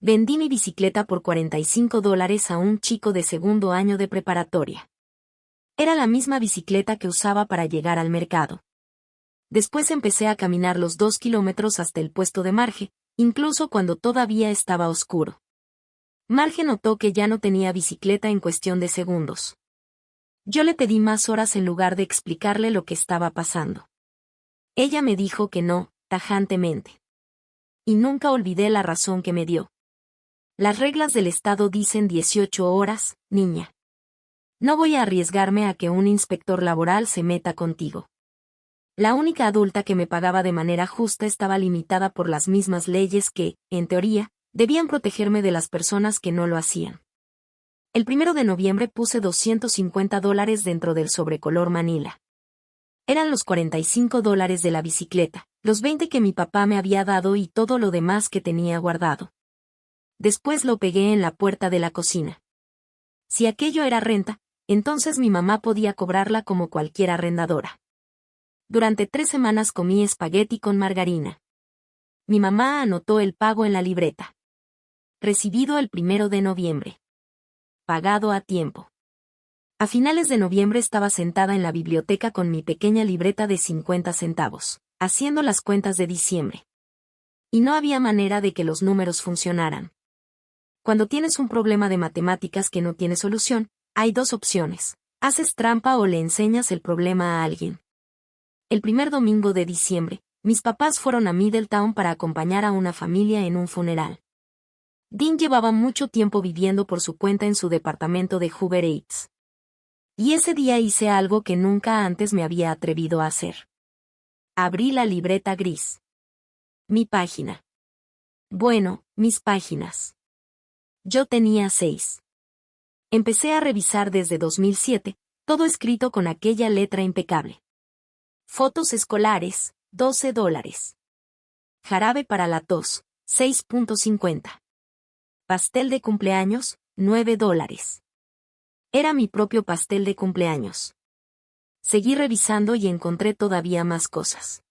Vendí mi bicicleta por $45 a un chico de segundo año de preparatoria. Era la misma bicicleta que usaba para llegar al mercado. Después empecé a caminar los 2 kilómetros hasta el puesto de Marge, incluso cuando todavía estaba oscuro. Marge notó que ya no tenía bicicleta en cuestión de segundos. Yo le pedí más horas en lugar de explicarle lo que estaba pasando. Ella me dijo que no, tajantemente. Y nunca olvidé la razón que me dio. Las reglas del estado dicen 18 horas, niña. No voy a arriesgarme a que un inspector laboral se meta contigo. La única adulta que me pagaba de manera justa estaba limitada por las mismas leyes que, en teoría, debían protegerme de las personas que no lo hacían. El 1 de noviembre puse $250 dentro del sobrecolor Manila. Eran los $45 de la bicicleta, los 20 que mi papá me había dado y todo lo demás que tenía guardado. Después lo pegué en la puerta de la cocina. Si aquello era renta, entonces mi mamá podía cobrarla como cualquier arrendadora. Durante 3 semanas comí espagueti con margarina. Mi mamá anotó el pago en la libreta. Recibido el 1 de noviembre. Pagado a tiempo. A finales de noviembre estaba sentada en la biblioteca con mi pequeña libreta de 50 centavos, haciendo las cuentas de diciembre. Y no había manera de que los números funcionaran. Cuando tienes un problema de matemáticas que no tiene solución, hay 2 opciones: haces trampa o le enseñas el problema a alguien. El 1 domingo de diciembre, mis papás fueron a Middletown para acompañar a una familia en un funeral. Dean llevaba mucho tiempo viviendo por su cuenta en su departamento de Hoover Heights. Y ese día hice algo que nunca antes me había atrevido a hacer. Abrí la libreta gris. Mi página. Bueno, mis páginas. Yo tenía 6. Empecé a revisar desde 2007, todo escrito con aquella letra impecable. Fotos escolares, $12. Jarabe para la tos, 6.50. Pastel de cumpleaños, $9. Era mi propio pastel de cumpleaños. Seguí revisando y encontré todavía más cosas.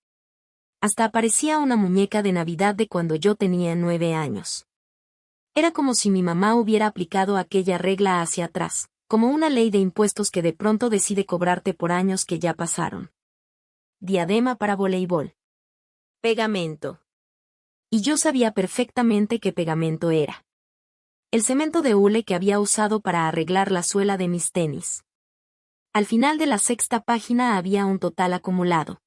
Hasta aparecía una muñeca de Navidad de cuando yo tenía 9 años. Era como si mi mamá hubiera aplicado aquella regla hacia atrás, como una ley de impuestos que de pronto decide cobrarte por años que ya pasaron. Diadema para voleibol. Pegamento. Y yo sabía perfectamente qué pegamento era. El cemento de hule que había usado para arreglar la suela de mis tenis. Al final de la 6ª página había un total acumulado.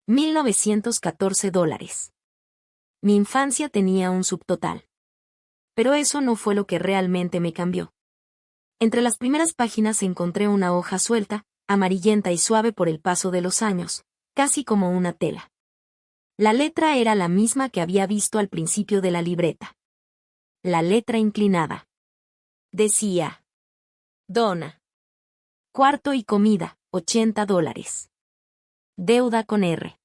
$1,914. Mi infancia tenía un subtotal. Pero eso no fue lo que realmente me cambió. Entre las primeras páginas encontré una hoja suelta, amarillenta y suave por el paso de los años, casi como una tela. La letra era la misma que había visto al principio de la libreta. La letra inclinada. Decía: Donna. Cuarto y comida, $80. Deuda con R.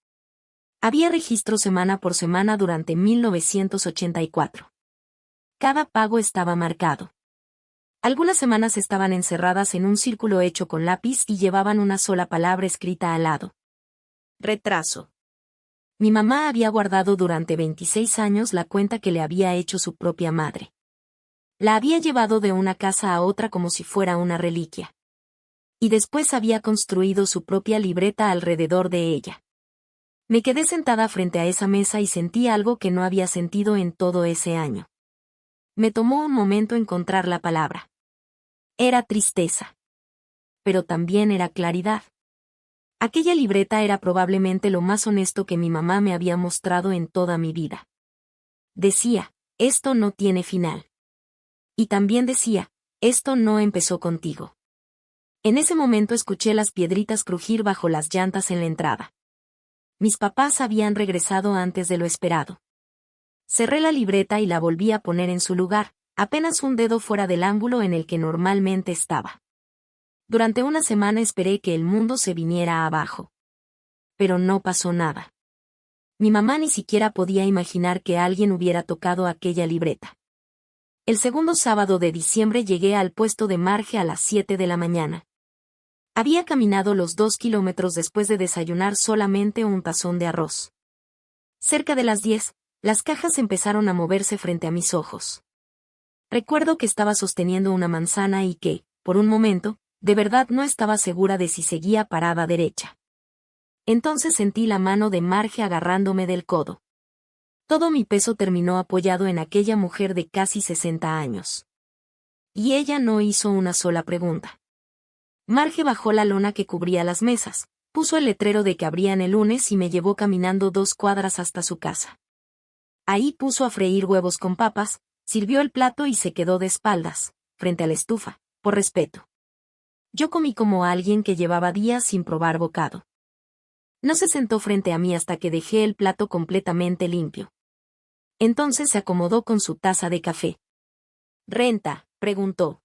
Había registro semana por semana durante 1984. Cada pago estaba marcado. Algunas semanas estaban encerradas en un círculo hecho con lápiz y llevaban una sola palabra escrita al lado. Retraso. Mi mamá había guardado durante 26 años la cuenta que le había hecho su propia madre. La había llevado de una casa a otra como si fuera una reliquia. Y después había construido su propia libreta alrededor de ella. Me quedé sentada frente a esa mesa y sentí algo que no había sentido en todo ese año. Me tomó un momento encontrar la palabra. Era tristeza. Pero también era claridad. Aquella libreta era probablemente lo más honesto que mi mamá me había mostrado en toda mi vida. Decía: esto no tiene final. Y también decía: esto no empezó contigo. En ese momento escuché las piedritas crujir bajo las llantas en la entrada. Mis papás habían regresado antes de lo esperado. Cerré la libreta y la volví a poner en su lugar, apenas un dedo fuera del ángulo en el que normalmente estaba. Durante una semana esperé que el mundo se viniera abajo. Pero no pasó nada. Mi mamá ni siquiera podía imaginar que alguien hubiera tocado aquella libreta. El segundo sábado de diciembre llegué al puesto de Marge a las 7 de la mañana. Había caminado los 2 kilómetros después de desayunar solamente un tazón de arroz. Cerca de las 10, las cajas empezaron a moverse frente a mis ojos. Recuerdo que estaba sosteniendo una manzana y que, por un momento, de verdad no estaba segura de si seguía parada derecha. Entonces sentí la mano de Marge agarrándome del codo. Todo mi peso terminó apoyado en aquella mujer de casi 60 años. Y ella no hizo una sola pregunta. Marge bajó la lona que cubría las mesas, puso el letrero de que abrían el lunes y me llevó caminando 2 cuadras hasta su casa. Ahí puso a freír huevos con papas, sirvió el plato y se quedó de espaldas, frente a la estufa, por respeto. Yo comí como alguien que llevaba días sin probar bocado. No se sentó frente a mí hasta que dejé el plato completamente limpio. Entonces se acomodó con su taza de café. «¿Renta?», preguntó.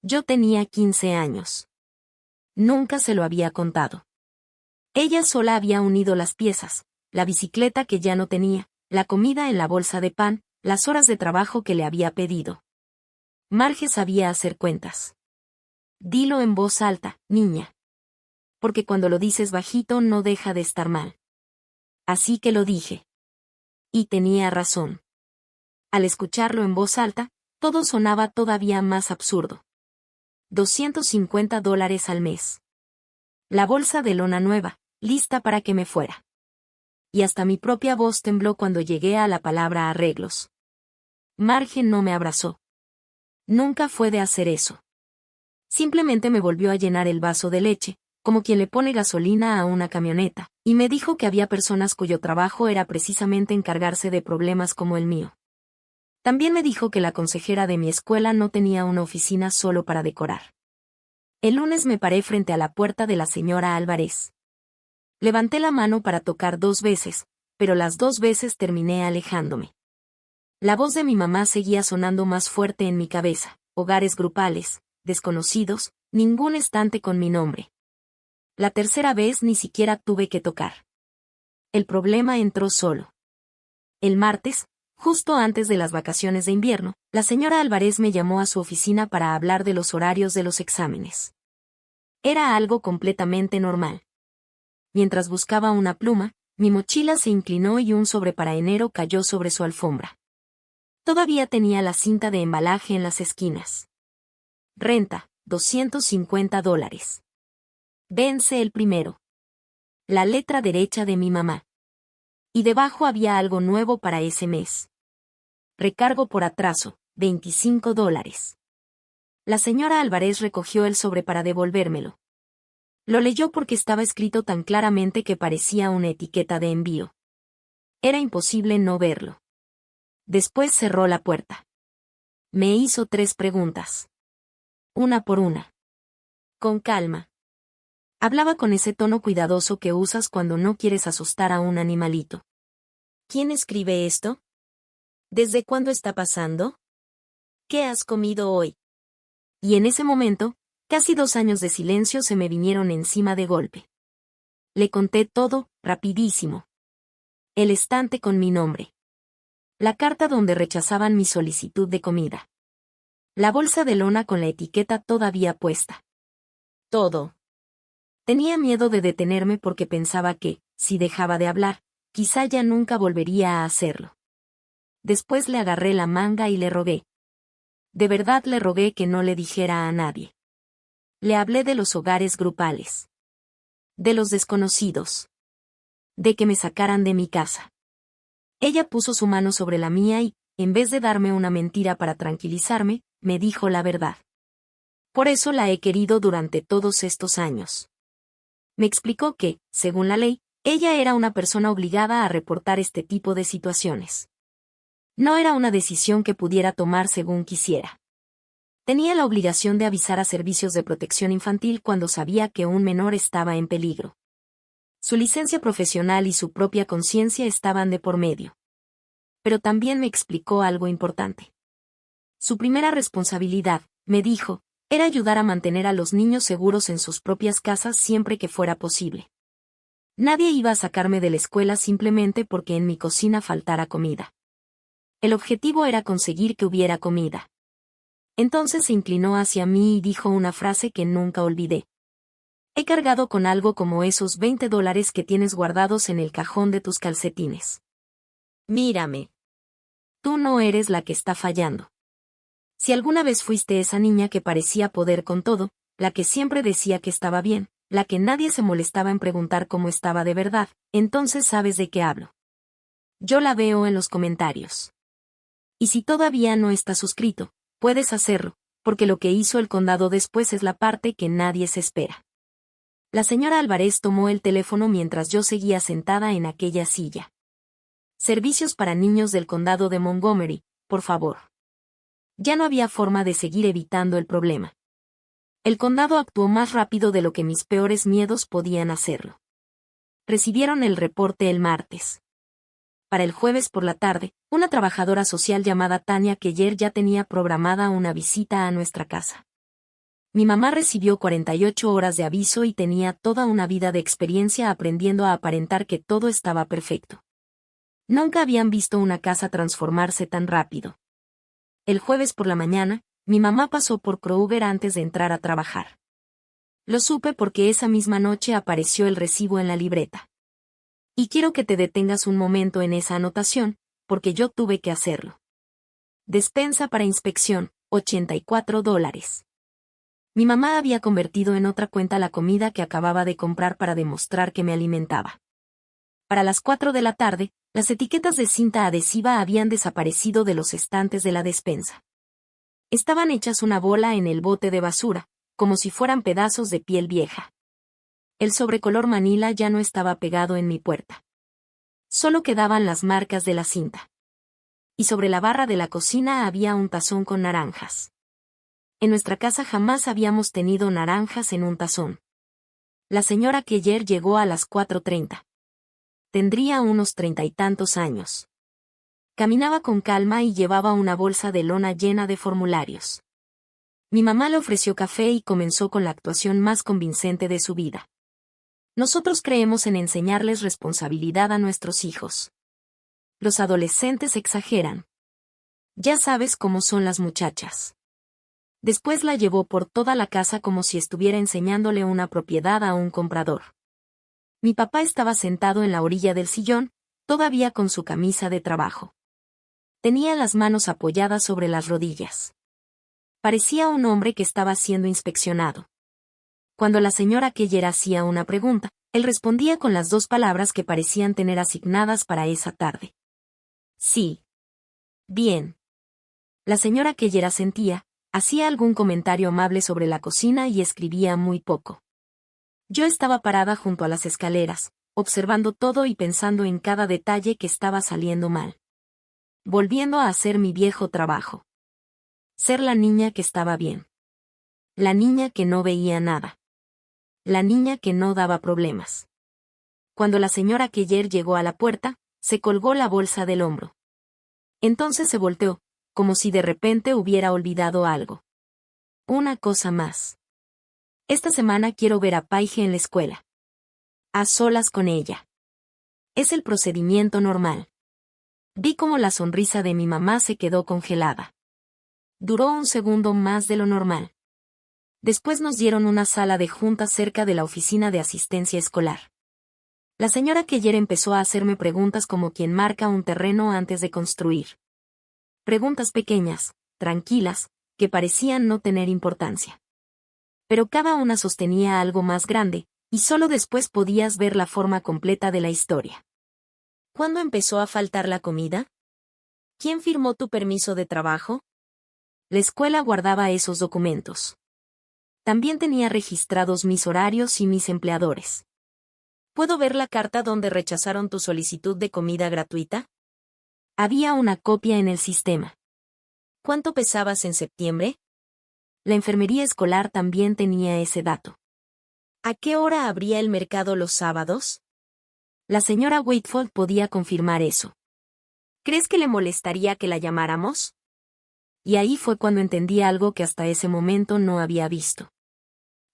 Yo tenía 15 años. Nunca se lo había contado. Ella sola había unido las piezas, la bicicleta que ya no tenía, la comida en la bolsa de pan, las horas de trabajo que le había pedido. Marge sabía hacer cuentas. «Dilo en voz alta, niña. Porque cuando lo dices bajito no deja de estar mal». Así que lo dije. Y tenía razón. Al escucharlo en voz alta, todo sonaba todavía más absurdo. $250 al mes. La bolsa de lona nueva, lista para que me fuera. Y hasta mi propia voz tembló cuando llegué a la palabra arreglos. Marge no me abrazó. Nunca fue de hacer eso. Simplemente me volvió a llenar el vaso de leche, como quien le pone gasolina a una camioneta, y me dijo que había personas cuyo trabajo era precisamente encargarse de problemas como el mío. También me dijo que la consejera de mi escuela no tenía una oficina solo para decorar. El lunes me paré frente a la puerta de la señora Álvarez. Levanté la mano para tocar 2 veces, pero las 2 veces terminé alejándome. La voz de mi mamá seguía sonando más fuerte en mi cabeza: hogares grupales, desconocidos, ningún estante con mi nombre. La tercera vez ni siquiera tuve que tocar. El problema entró solo. El martes, justo antes de las vacaciones de invierno, la señora Álvarez me llamó a su oficina para hablar de los horarios de los exámenes. Era algo completamente normal. Mientras buscaba una pluma, mi mochila se inclinó y un sobre para enero cayó sobre su alfombra. Todavía tenía la cinta de embalaje en las esquinas. Renta, $250. Vence el primero. La letra derecha de mi mamá. Y debajo había algo nuevo para ese mes. Recargo por atraso, $25. La señora Álvarez recogió el sobre para devolvérmelo. Lo leyó porque estaba escrito tan claramente que parecía una etiqueta de envío. Era imposible no verlo. Después cerró la puerta. Me hizo 3 preguntas. Una por una. Con calma. Hablaba con ese tono cuidadoso que usas cuando no quieres asustar a un animalito. ¿Quién escribe esto? ¿Desde cuándo está pasando? ¿Qué has comido hoy? Y en ese momento, casi 2 años de silencio se me vinieron encima de golpe. Le conté todo, rapidísimo. El estante con mi nombre. La carta donde rechazaban mi solicitud de comida. La bolsa de lona con la etiqueta todavía puesta. Todo. Tenía miedo de detenerme porque pensaba que, si dejaba de hablar, quizá ya nunca volvería a hacerlo. Después le agarré la manga y le rogué. De verdad le rogué que no le dijera a nadie. Le hablé de los hogares grupales. De los desconocidos. De que me sacaran de mi casa. Ella puso su mano sobre la mía y, en vez de darme una mentira para tranquilizarme, me dijo la verdad. Por eso la he querido durante todos estos años. Me explicó que, según la ley, ella era una persona obligada a reportar este tipo de situaciones. No era una decisión que pudiera tomar según quisiera. Tenía la obligación de avisar a servicios de protección infantil cuando sabía que un menor estaba en peligro. Su licencia profesional y su propia conciencia estaban de por medio. pero también me explicó algo importante. Su primera responsabilidad, me dijo, era ayudar a mantener a los niños seguros en sus propias casas siempre que fuera posible. Nadie iba a sacarme de la escuela simplemente porque en mi cocina faltara comida. El objetivo era conseguir que hubiera comida. Entonces se inclinó hacia mí y dijo una frase que nunca olvidé. He cargado con algo como esos $20 que tienes guardados en el cajón de tus calcetines. Mírame. Tú no eres la que está fallando. Si alguna vez fuiste esa niña que parecía poder con todo, la que siempre decía que estaba bien, la que nadie se molestaba en preguntar cómo estaba de verdad, entonces sabes de qué hablo. Yo la veo en los comentarios. Y si todavía no estás suscrito, puedes hacerlo, porque lo que hizo el condado después es la parte que nadie se espera. La señora Álvarez tomó el teléfono mientras yo seguía sentada en aquella silla. Servicios para niños del condado de Montgomery, por favor. Ya no había forma de seguir evitando el problema. El condado actuó más rápido de lo que mis peores miedos podían hacerlo. Recibieron el reporte el martes. Para el jueves por la tarde, una trabajadora social llamada Tania Keller ya tenía programada una visita a nuestra casa. Mi mamá recibió 48 horas de aviso y tenía toda una vida de experiencia aprendiendo a aparentar que todo estaba perfecto. Nunca habían visto una casa transformarse tan rápido. El jueves por la mañana, mi mamá pasó por Kroger antes de entrar a trabajar. Lo supe porque esa misma noche apareció el recibo en la libreta. Y quiero que te detengas un momento en esa anotación, porque yo tuve que hacerlo. Despensa para inspección, $84. Mi mamá había convertido en otra cuenta la comida que acababa de comprar para demostrar que me alimentaba. Para las 4 de la tarde, las etiquetas de cinta adhesiva habían desaparecido de los estantes de la despensa. Estaban hechas una bola en el bote de basura, como si fueran pedazos de piel vieja. El sobrecolor Manila ya no estaba pegado en mi puerta. Solo quedaban las marcas de la cinta. Y sobre la barra de la cocina había un tazón con naranjas. En nuestra casa jamás habíamos tenido naranjas en un tazón. La señora Keller llegó a las 4:30. Tendría unos 30 y tantos años. Caminaba con calma y llevaba una bolsa de lona llena de formularios. Mi mamá le ofreció café y comenzó con la actuación más convincente de su vida. Nosotros creemos en enseñarles responsabilidad a nuestros hijos. Los adolescentes exageran. Ya sabes cómo son las muchachas. Después la llevó por toda la casa como si estuviera enseñándole una propiedad a un comprador. Mi papá estaba sentado en la orilla del sillón, todavía con su camisa de trabajo. Tenía las manos apoyadas sobre las rodillas. Parecía un hombre que estaba siendo inspeccionado. Cuando la señora Keller hacía una pregunta, él respondía con las 2 palabras que parecían tener asignadas para esa tarde. Sí. Bien. La señora Keller asentía, hacía algún comentario amable sobre la cocina y escribía muy poco. Yo estaba parada junto a las escaleras, observando todo y pensando en cada detalle que estaba saliendo mal. Volviendo a hacer mi viejo trabajo. Ser la niña que estaba bien. La niña que no veía nada. La niña que no daba problemas. Cuando la señora Keller llegó a la puerta, se colgó la bolsa del hombro. Entonces se volteó, como si de repente hubiera olvidado algo. Una cosa más. Esta semana quiero ver a Paige en la escuela. A solas con ella. Es el procedimiento normal. Vi cómo la sonrisa de mi mamá se quedó congelada. Duró un segundo más de lo normal. Después nos dieron una sala de juntas cerca de la oficina de asistencia escolar. La señora Keller empezó a hacerme preguntas como quien marca un terreno antes de construir. Preguntas pequeñas, tranquilas, que parecían no tener importancia. Pero cada una sostenía algo más grande, y solo después podías ver la forma completa de la historia. ¿Cuándo empezó a faltar la comida? ¿Quién firmó tu permiso de trabajo? La escuela guardaba esos documentos. También tenía registrados mis horarios y mis empleadores. ¿Puedo ver la carta donde rechazaron tu solicitud de comida gratuita? Había una copia en el sistema. ¿Cuánto pesabas en septiembre? La enfermería escolar también tenía ese dato. ¿A qué hora abría el mercado los sábados? La señora Wakefield podía confirmar eso. ¿Crees que le molestaría que la llamáramos? Y ahí fue cuando entendí algo que hasta ese momento no había visto.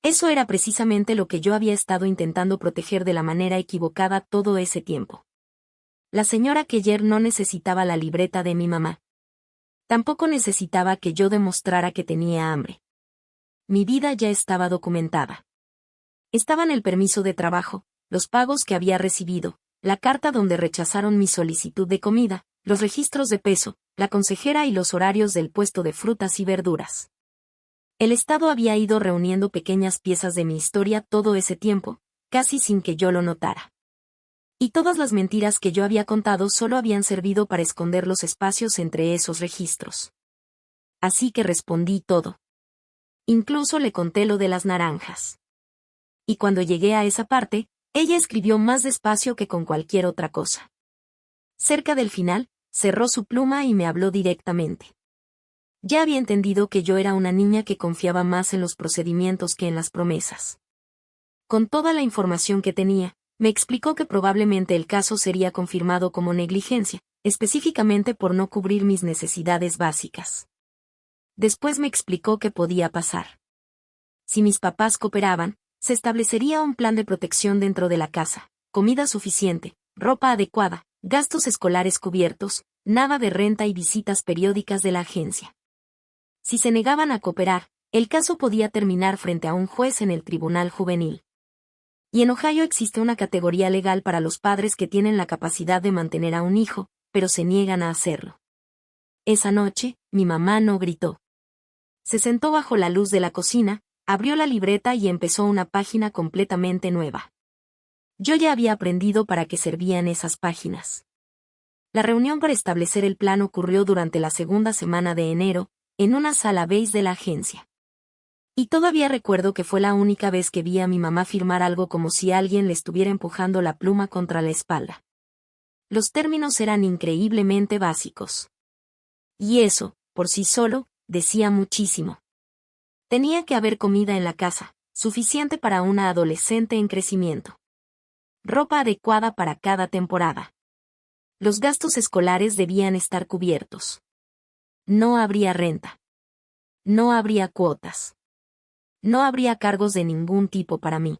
Eso era precisamente lo que yo había estado intentando proteger de la manera equivocada todo ese tiempo. La señora Keller no necesitaba la libreta de mi mamá. Tampoco necesitaba que yo demostrara que tenía hambre. Mi vida ya estaba documentada. Estaban el permiso de trabajo, los pagos que había recibido, la carta donde rechazaron mi solicitud de comida, los registros de peso, la consejera y los horarios del puesto de frutas y verduras. El Estado había ido reuniendo pequeñas piezas de mi historia todo ese tiempo, casi sin que yo lo notara. Y todas las mentiras que yo había contado solo habían servido para esconder los espacios entre esos registros. Así que respondí todo. Incluso le conté lo de las naranjas. Y cuando llegué a esa parte, ella escribió más despacio que con cualquier otra cosa. Cerca del final, cerró su pluma y me habló directamente. Ya había entendido que yo era una niña que confiaba más en los procedimientos que en las promesas. Con toda la información que tenía, me explicó que probablemente el caso sería confirmado como negligencia, específicamente por no cubrir mis necesidades básicas. Después me explicó qué podía pasar. Si mis papás cooperaban, se establecería un plan de protección dentro de la casa, comida suficiente, ropa adecuada, gastos escolares cubiertos, nada de renta y visitas periódicas de la agencia. Si se negaban a cooperar, el caso podía terminar frente a un juez en el tribunal juvenil. Y en Ohio existe una categoría legal para los padres que tienen la capacidad de mantener a un hijo, pero se niegan a hacerlo. Esa noche, mi mamá no gritó. Se sentó bajo la luz de la cocina, abrió la libreta y empezó una página completamente nueva. Yo ya había aprendido para qué servían esas páginas. La reunión para establecer el plan ocurrió durante la segunda semana de enero, en una sala beige de la agencia. Y todavía recuerdo que fue la única vez que vi a mi mamá firmar algo como si alguien le estuviera empujando la pluma contra la espalda. Los términos eran increíblemente básicos. Y eso, por sí solo, decía muchísimo. Tenía que haber comida en la casa, suficiente para una adolescente en crecimiento. Ropa adecuada para cada temporada. Los gastos escolares debían estar cubiertos. No habría renta. No habría cuotas. No habría cargos de ningún tipo para mí.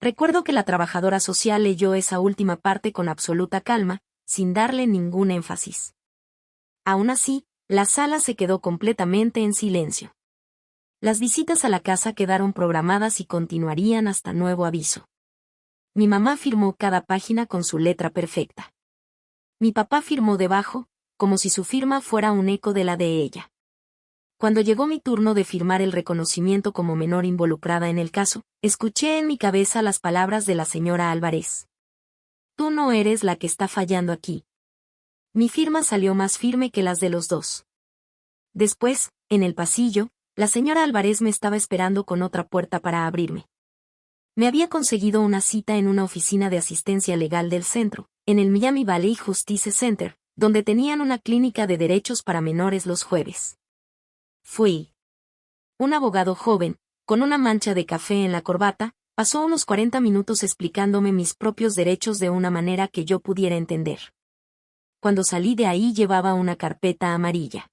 Recuerdo que la trabajadora social leyó esa última parte con absoluta calma, sin darle ningún énfasis. Aún así, la sala se quedó completamente en silencio. Las visitas a la casa quedaron programadas y continuarían hasta nuevo aviso. Mi mamá firmó cada página con su letra perfecta. Mi papá firmó debajo, como si su firma fuera un eco de la de ella. Cuando llegó mi turno de firmar el reconocimiento como menor involucrada en el caso, escuché en mi cabeza las palabras de la señora Álvarez. Tú no eres la que está fallando aquí. Mi firma salió más firme que las de los dos. Después, en el pasillo, la señora Álvarez me estaba esperando con otra puerta para abrirme. Me había conseguido una cita en una oficina de asistencia legal del centro, en el Miami Valley Justice Center, donde tenían una clínica de derechos para menores los jueves. Fui. Un abogado joven, con una mancha de café en la corbata, pasó unos 40 minutos explicándome mis propios derechos de una manera que yo pudiera entender. Cuando salí de ahí llevaba una carpeta amarilla.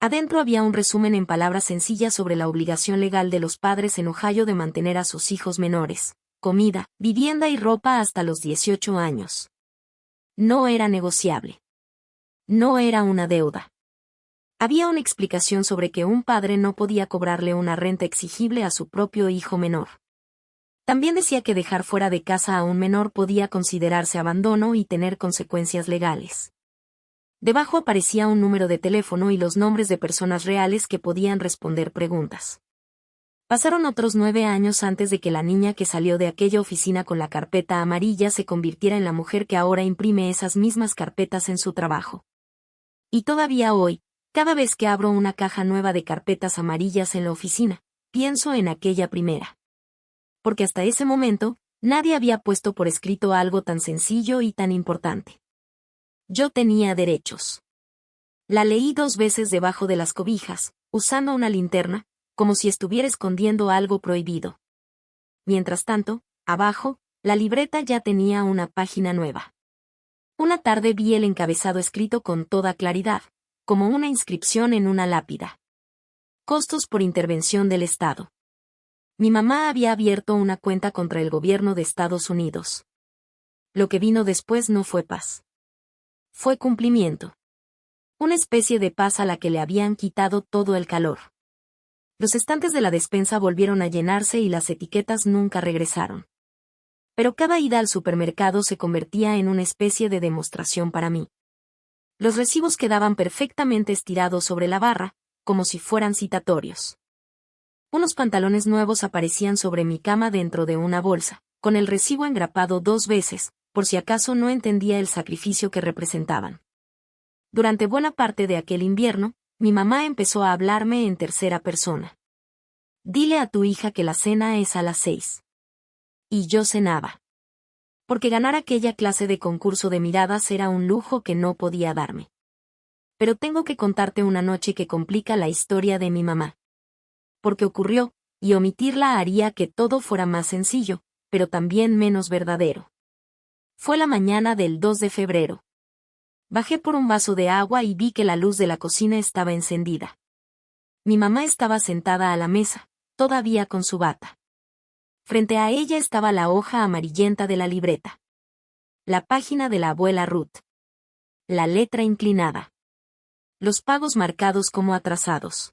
Adentro había un resumen en palabras sencillas sobre la obligación legal de los padres en Ohio de mantener a sus hijos menores, comida, vivienda y ropa hasta los 18 años. No era negociable. No era una deuda. Había una explicación sobre que un padre no podía cobrarle una renta exigible a su propio hijo menor. También decía que dejar fuera de casa a un menor podía considerarse abandono y tener consecuencias legales. Debajo aparecía un número de teléfono y los nombres de personas reales que podían responder preguntas. Pasaron otros 9 años antes de que la niña que salió de aquella oficina con la carpeta amarilla se convirtiera en la mujer que ahora imprime esas mismas carpetas en su trabajo. Y todavía hoy, cada vez que abro una caja nueva de carpetas amarillas en la oficina, pienso en aquella primera. Porque hasta ese momento, nadie había puesto por escrito algo tan sencillo y tan importante. Yo tenía derechos. La leí 2 veces debajo de las cobijas, usando una linterna, como si estuviera escondiendo algo prohibido. Mientras tanto, abajo, la libreta ya tenía una página nueva. Una tarde vi el encabezado escrito con toda claridad, como una inscripción en una lápida. Costos por intervención del Estado. Mi mamá había abierto una cuenta contra el gobierno de Estados Unidos. Lo que vino después no fue paz. Fue cumplimiento. Una especie de paz a la que le habían quitado todo el calor. Los estantes de la despensa volvieron a llenarse y las etiquetas nunca regresaron. Pero cada ida al supermercado se convertía en una especie de demostración para mí. Los recibos quedaban perfectamente estirados sobre la barra, como si fueran citatorios. Unos pantalones nuevos aparecían sobre mi cama dentro de una bolsa, con el recibo engrapado 2 veces, por si acaso no entendía el sacrificio que representaban. Durante buena parte de aquel invierno, mi mamá empezó a hablarme en tercera persona. Dile a tu hija que la cena es a las 6. Y yo cenaba. Porque ganar aquella clase de concurso de miradas era un lujo que no podía darme. Pero tengo que contarte una noche que complica la historia de mi mamá. Porque ocurrió, y omitirla haría que todo fuera más sencillo, pero también menos verdadero. Fue la mañana del 2 de febrero. Bajé por un vaso de agua y vi que la luz de la cocina estaba encendida. Mi mamá estaba sentada a la mesa, todavía con su bata. Frente a ella estaba la hoja amarillenta de la libreta. La página de la abuela Ruth. La letra inclinada. Los pagos marcados como atrasados.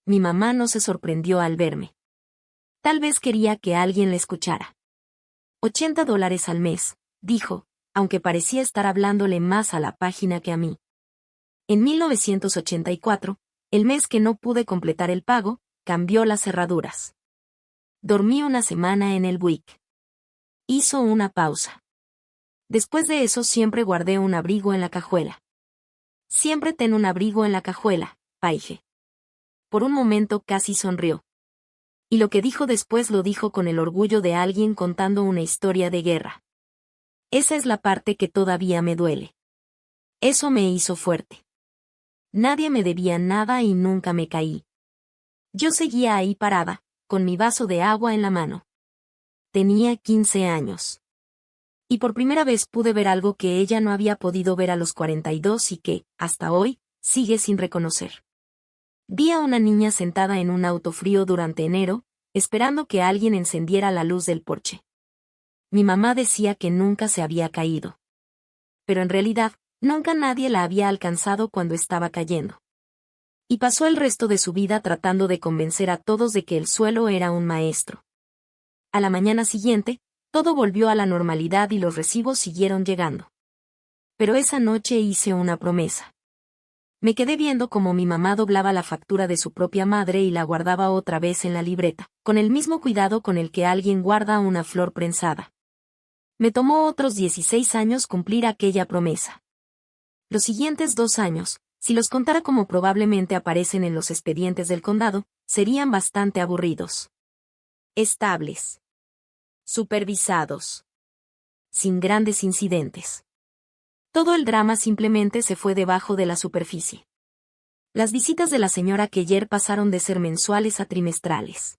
Mi mamá no se sorprendió al verme. Tal vez quería que alguien le escuchara. $80 al mes, dijo, aunque parecía estar hablándole más a la página que a mí. En 1984, el mes que no pude completar el pago, cambió las cerraduras. Dormí una semana en el Buick. Hizo una pausa. Después de eso siempre guardé un abrigo en la cajuela. Siempre ten un abrigo en la cajuela, Paige. Por un momento casi sonrió. Y lo que dijo después lo dijo con el orgullo de alguien contando una historia de guerra. Esa es la parte que todavía me duele. Eso me hizo fuerte. Nadie me debía nada y nunca me caí. Yo seguía ahí parada, con mi vaso de agua en la mano. Tenía 15 años. Y por primera vez pude ver algo que ella no había podido ver a los 42 y que, hasta hoy, sigue sin reconocer. Vi a una niña sentada en un auto frío durante enero, esperando que alguien encendiera la luz del porche. Mi mamá decía que nunca se había caído. Pero en realidad, nunca nadie la había alcanzado cuando estaba cayendo. Y pasó el resto de su vida tratando de convencer a todos de que el suelo era un maestro. A la mañana siguiente, todo volvió a la normalidad y los recibos siguieron llegando. Pero esa noche hice una promesa. Me quedé viendo cómo mi mamá doblaba la factura de su propia madre y la guardaba otra vez en la libreta, con el mismo cuidado con el que alguien guarda una flor prensada. Me tomó otros 16 años cumplir aquella promesa. Los siguientes 2 años, si los contara como probablemente aparecen en los expedientes del condado, serían bastante aburridos. Estables. Supervisados. Sin grandes incidentes. Todo el drama simplemente se fue debajo de la superficie. Las visitas de la señora Keller pasaron de ser mensuales a trimestrales.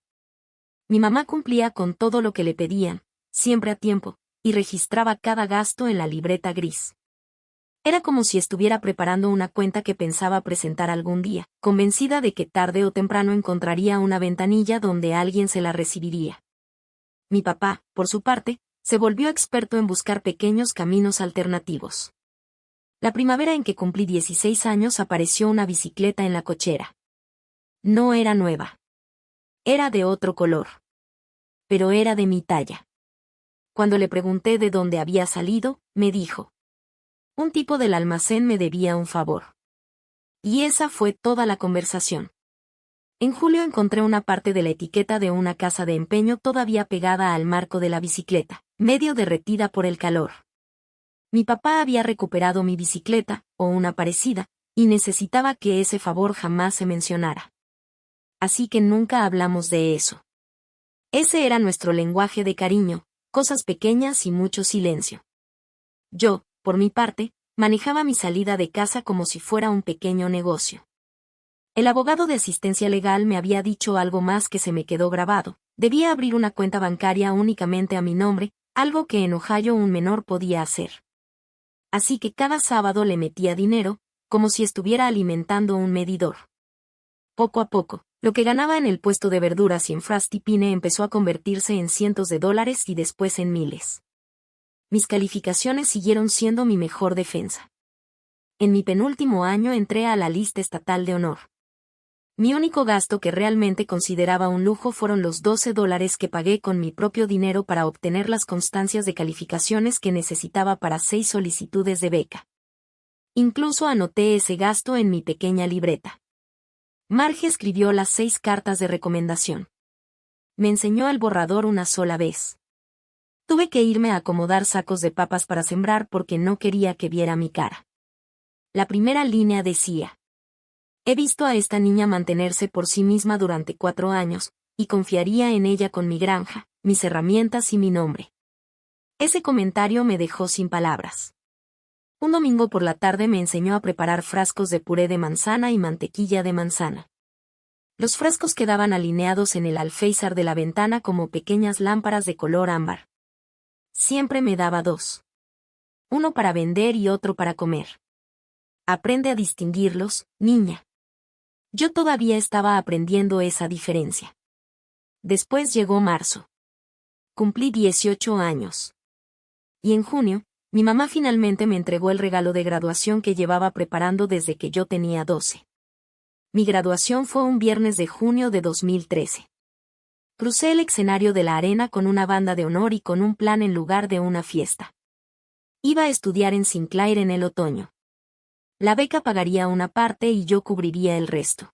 Mi mamá cumplía con todo lo que le pedían, siempre a tiempo, y registraba cada gasto en la libreta gris. Era como si estuviera preparando una cuenta que pensaba presentar algún día, convencida de que tarde o temprano encontraría una ventanilla donde alguien se la recibiría. Mi papá, por su parte, se volvió experto en buscar pequeños caminos alternativos. La primavera en que cumplí 16 años apareció una bicicleta en la cochera. No era nueva. Era de otro color. Pero era de mi talla. Cuando le pregunté de dónde había salido, me dijo: un tipo del almacén me debía un favor. Y esa fue toda la conversación. En julio encontré una parte de la etiqueta de una casa de empeño todavía pegada al marco de la bicicleta, medio derretida por el calor. Mi papá había recuperado mi bicicleta, o una parecida, y necesitaba que ese favor jamás se mencionara. Así que nunca hablamos de eso. Ese era nuestro lenguaje de cariño, cosas pequeñas y mucho silencio. Yo, por mi parte, manejaba mi salida de casa como si fuera un pequeño negocio. El abogado de asistencia legal me había dicho algo más que se me quedó grabado: debía abrir una cuenta bancaria únicamente a mi nombre, algo que en Ohio un menor podía hacer. Así que cada sábado le metía dinero, como si estuviera alimentando un medidor. Poco a poco, lo que ganaba en el puesto de verduras y en Frosty Pine empezó a convertirse en cientos de dólares y después en miles. Mis calificaciones siguieron siendo mi mejor defensa. En mi penúltimo año entré a la lista estatal de honor. Mi único gasto que realmente consideraba un lujo fueron los $12 que pagué con mi propio dinero para obtener las constancias de calificaciones que necesitaba para 6 solicitudes de beca. Incluso anoté ese gasto en mi pequeña libreta. Marge escribió las 6 cartas de recomendación. Me enseñó el borrador una sola vez. Tuve que irme a acomodar sacos de papas para sembrar porque no quería que viera mi cara. La primera línea decía: he visto a esta niña mantenerse por sí misma durante 4 años, y confiaría en ella con mi granja, mis herramientas y mi nombre. Ese comentario me dejó sin palabras. Un domingo por la tarde me enseñó a preparar frascos de puré de manzana y mantequilla de manzana. Los frascos quedaban alineados en el alféizar de la ventana como pequeñas lámparas de color ámbar. Siempre me daba 2. Uno para vender y otro para comer. Aprende a distinguirlos, niña. Yo todavía estaba aprendiendo esa diferencia. Después llegó marzo. Cumplí 18 años. Y en junio, mi mamá finalmente me entregó el regalo de graduación que llevaba preparando desde que yo tenía 12. Mi graduación fue un viernes de junio de 2013. Crucé el escenario de la arena con una banda de honor y con un plan en lugar de una fiesta. Iba a estudiar en Sinclair en el otoño. La beca pagaría una parte y yo cubriría el resto.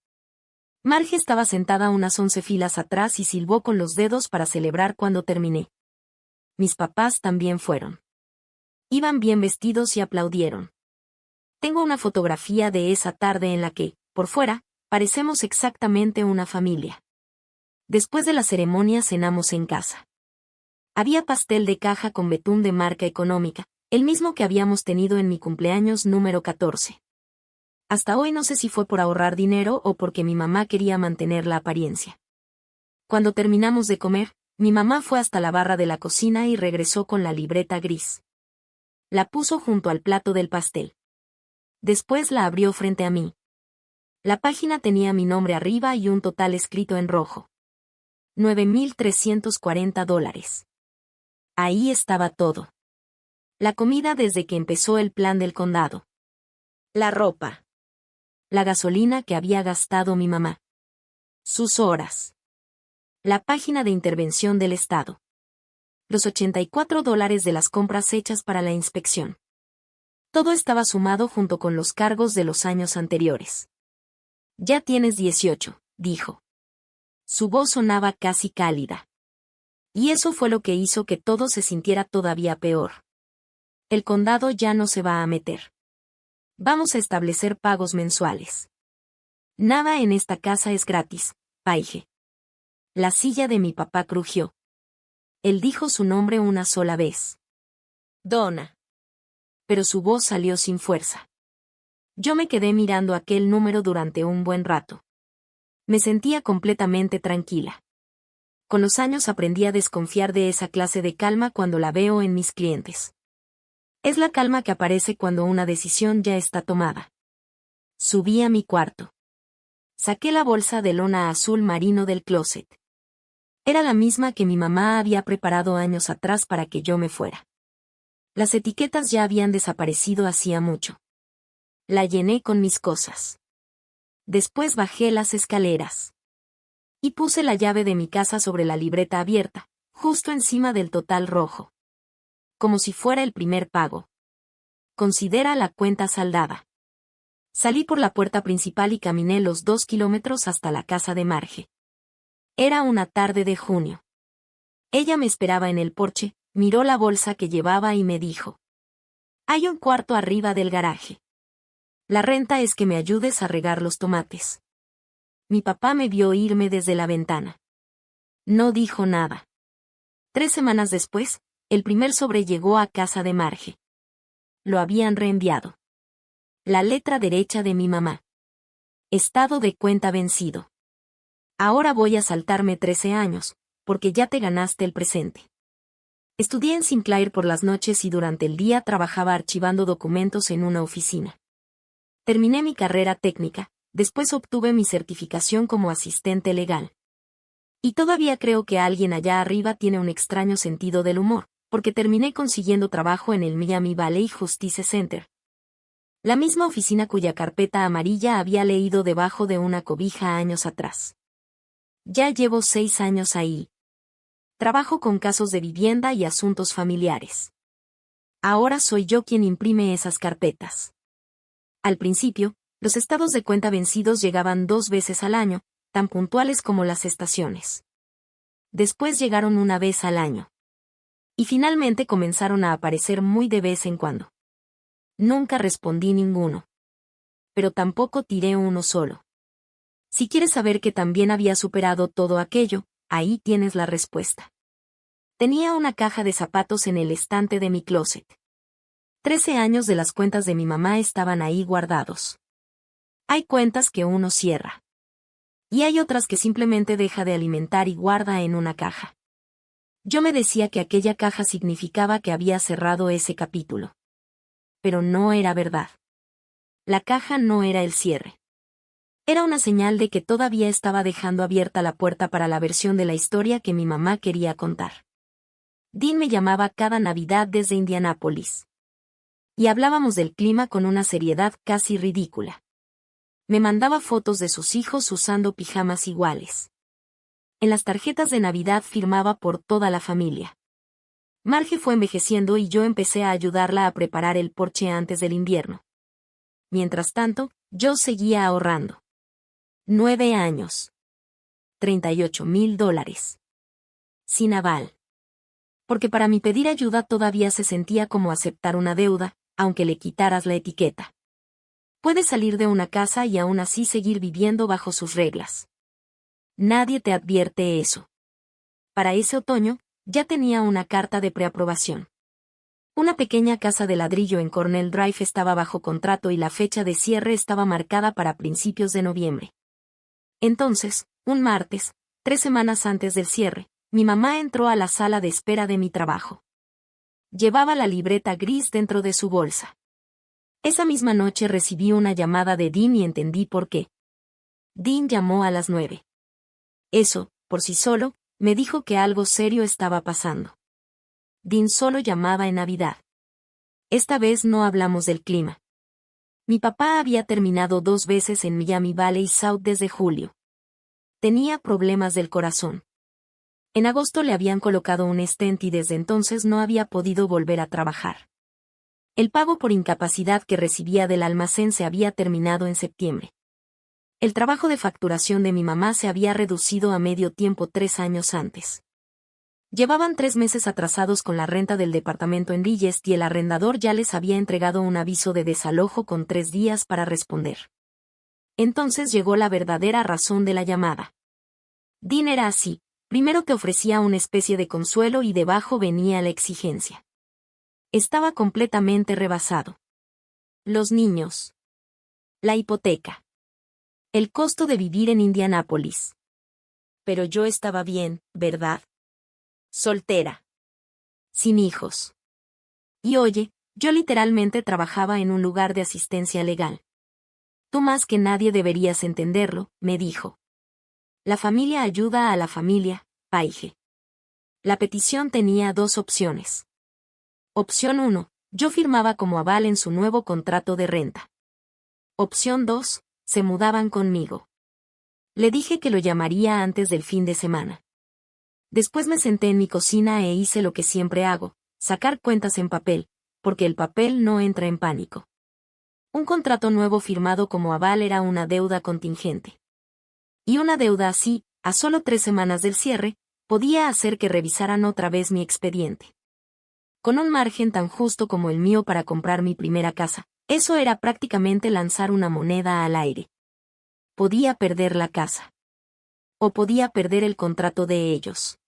Marge estaba sentada unas 11 filas atrás y silbó con los dedos para celebrar cuando terminé. Mis papás también fueron. Iban bien vestidos y aplaudieron. Tengo una fotografía de esa tarde en la que, por fuera, parecemos exactamente una familia. Después de la ceremonia cenamos en casa. Había pastel de caja con betún de marca económica, el mismo que habíamos tenido en mi cumpleaños número 14. Hasta hoy no sé si fue por ahorrar dinero o porque mi mamá quería mantener la apariencia. Cuando terminamos de comer, mi mamá fue hasta la barra de la cocina y regresó con la libreta gris. La puso junto al plato del pastel. Después la abrió frente a mí. La página tenía mi nombre arriba y un total escrito en rojo. $9,340. Ahí estaba todo. La comida desde que empezó el plan del condado. La ropa. La gasolina que había gastado mi mamá. Sus horas. La página de intervención del Estado. Los $84 de las compras hechas para la inspección. Todo estaba sumado junto con los cargos de los años anteriores. Ya tienes 18, dijo. Su voz sonaba casi cálida. Y eso fue lo que hizo que todo se sintiera todavía peor. El condado ya no se va a meter. Vamos a establecer pagos mensuales. Nada en esta casa es gratis, Paige. La silla de mi papá crujió. Él dijo su nombre una sola vez. Donna. Pero su voz salió sin fuerza. Yo me quedé mirando aquel número durante un buen rato. Me sentía completamente tranquila. Con los años aprendí a desconfiar de esa clase de calma cuando la veo en mis clientes. Es la calma que aparece cuando una decisión ya está tomada. Subí a mi cuarto. Saqué la bolsa de lona azul marino del closet. Era la misma que mi mamá había preparado años atrás para que yo me fuera. Las etiquetas ya habían desaparecido hacía mucho. La llené con mis cosas. Después bajé las escaleras. Y puse la llave de mi casa sobre la libreta abierta, justo encima del total rojo. Como si fuera el primer pago. Considera la cuenta saldada. Salí por la puerta principal y caminé los 2 kilómetros hasta la casa de Marge. Era una tarde de junio. Ella me esperaba en el porche, miró la bolsa que llevaba y me dijo: hay un cuarto arriba del garaje. La renta es que me ayudes a regar los tomates. Mi papá me vio irme desde la ventana. No dijo nada. 3 semanas después, el primer sobre llegó a casa de Marge. Lo habían reenviado. La letra derecha de mi mamá. Estado de cuenta vencido. Ahora voy a saltarme 13 años, porque ya te ganaste el presente. Estudié en Sinclair por las noches y durante el día trabajaba archivando documentos en una oficina. Terminé mi carrera técnica, después obtuve mi certificación como asistente legal. Y todavía creo que alguien allá arriba tiene un extraño sentido del humor, porque terminé consiguiendo trabajo en el Miami Valley Justice Center. La misma oficina cuya carpeta amarilla había leído debajo de una cobija años atrás. Ya llevo 6 años ahí. Trabajo con casos de vivienda y asuntos familiares. Ahora soy yo quien imprime esas carpetas. Al principio, los estados de cuenta vencidos llegaban 2 veces al año, tan puntuales como las estaciones. Después llegaron una vez al año. Y finalmente comenzaron a aparecer muy de vez en cuando. Nunca respondí ninguno. Pero tampoco tiré uno solo. Si quieres saber que también había superado todo aquello, ahí tienes la respuesta. Tenía una caja de zapatos en el estante de mi closet. 13 años de las cuentas de mi mamá estaban ahí guardados. Hay cuentas que uno cierra. Y hay otras que simplemente deja de alimentar y guarda en una caja. Yo me decía que aquella caja significaba que había cerrado ese capítulo. Pero no era verdad. La caja no era el cierre. Era una señal de que todavía estaba dejando abierta la puerta para la versión de la historia que mi mamá quería contar. Dean me llamaba cada Navidad desde Indianápolis. Y hablábamos del clima con una seriedad casi ridícula. Me mandaba fotos de sus hijos usando pijamas iguales. En las tarjetas de Navidad firmaba por toda la familia. Marge fue envejeciendo y yo empecé a ayudarla a preparar el porche antes del invierno. Mientras tanto, yo seguía ahorrando. 9 años. $38,000. Sin aval. Porque para mí pedir ayuda todavía se sentía como aceptar una deuda, aunque le quitaras la etiqueta. Puedes salir de una casa y aún así seguir viviendo bajo sus reglas. Nadie te advierte eso. Para ese otoño, ya tenía una carta de preaprobación. Una pequeña casa de ladrillo en Cornell Drive estaba bajo contrato y la fecha de cierre estaba marcada para principios de noviembre. Entonces, un martes, 3 semanas antes del cierre, mi mamá entró a la sala de espera de mi trabajo. Llevaba la libreta gris dentro de su bolsa. Esa misma noche recibí una llamada de Dean y entendí por qué. Dean llamó a las 9. Eso, por sí solo, me dijo que algo serio estaba pasando. Dean solo llamaba en Navidad. Esta vez no hablamos del clima. Mi papá había terminado 2 veces en Miami Valley South desde julio. Tenía problemas del corazón. En agosto le habían colocado un stent y desde entonces no había podido volver a trabajar. El pago por incapacidad que recibía del almacén se había terminado en septiembre. El trabajo de facturación de mi mamá se había reducido a medio tiempo 3 años antes. Llevaban 3 meses atrasados con la renta del departamento en Digest y el arrendador ya les había entregado un aviso de desalojo con 3 días para responder. Entonces llegó la verdadera razón de la llamada. Dean era así, primero te ofrecía una especie de consuelo y debajo venía la exigencia. Estaba completamente rebasado. Los niños. La hipoteca. El costo de vivir en Indianápolis. Pero yo estaba bien, ¿verdad? Soltera. Sin hijos. Y oye, yo literalmente trabajaba en un lugar de asistencia legal. Tú más que nadie deberías entenderlo, me dijo. La familia ayuda a la familia, Paige. La petición tenía 2 opciones. Opción 1, yo firmaba como aval en su nuevo contrato de renta. Opción 2, se mudaban conmigo. Le dije que lo llamaría antes del fin de semana. Después me senté en mi cocina e hice lo que siempre hago, sacar cuentas en papel, porque el papel no entra en pánico. Un contrato nuevo firmado como aval era una deuda contingente. Y una deuda así, a solo 3 semanas del cierre, podía hacer que revisaran otra vez mi expediente. Con un margen tan justo como el mío para comprar mi primera casa, eso era prácticamente lanzar una moneda al aire. Podía perder la casa. O podía perder el contrato de ellos.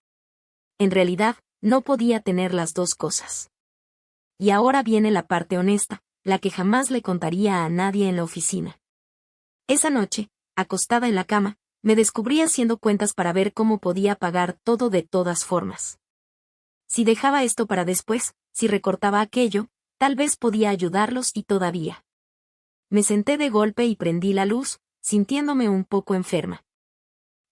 En realidad, no podía tener las 2 cosas. Y ahora viene la parte honesta, la que jamás le contaría a nadie en la oficina. Esa noche, acostada en la cama, me descubrí haciendo cuentas para ver cómo podía pagar todo de todas formas. Si dejaba esto para después, si recortaba aquello, tal vez podía ayudarlos y todavía. Me senté de golpe y prendí la luz, sintiéndome un poco enferma.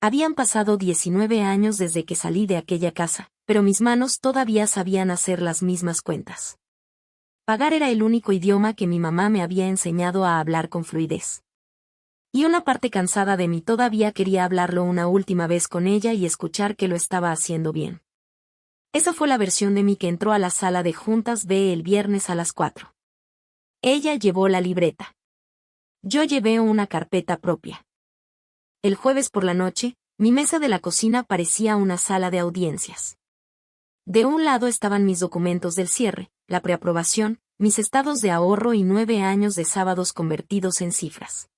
Habían pasado 19 años desde que salí de aquella casa, pero mis manos todavía sabían hacer las mismas cuentas. Pagar era el único idioma que mi mamá me había enseñado a hablar con fluidez. Y una parte cansada de mí todavía quería hablarlo una última vez con ella y escuchar que lo estaba haciendo bien. Esa fue la versión de mí que entró a la sala de juntas B el viernes a las 4. Ella llevó la libreta. Yo llevé una carpeta propia. El jueves por la noche, mi mesa de la cocina parecía una sala de audiencias. De un lado estaban mis documentos del cierre, la preaprobación, mis estados de ahorro y 9 años de sábados convertidos en cifras.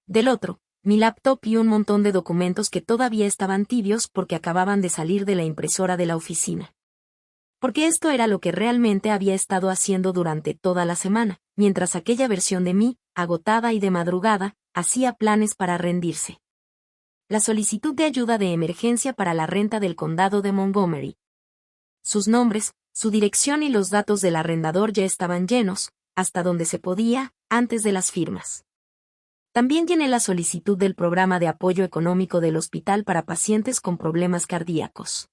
Del otro, mi laptop y un montón de documentos que todavía estaban tibios porque acababan de salir de la impresora de la oficina. Porque esto era lo que realmente había estado haciendo durante toda la semana, mientras aquella versión de mí, agotada y de madrugada, hacía planes para rendirse. La solicitud de ayuda de emergencia para la renta del condado de Montgomery. Sus nombres, su dirección y los datos del arrendador ya estaban llenos, hasta donde se podía, antes de las firmas. También llené la solicitud del programa de apoyo económico del hospital para pacientes con problemas cardíacos.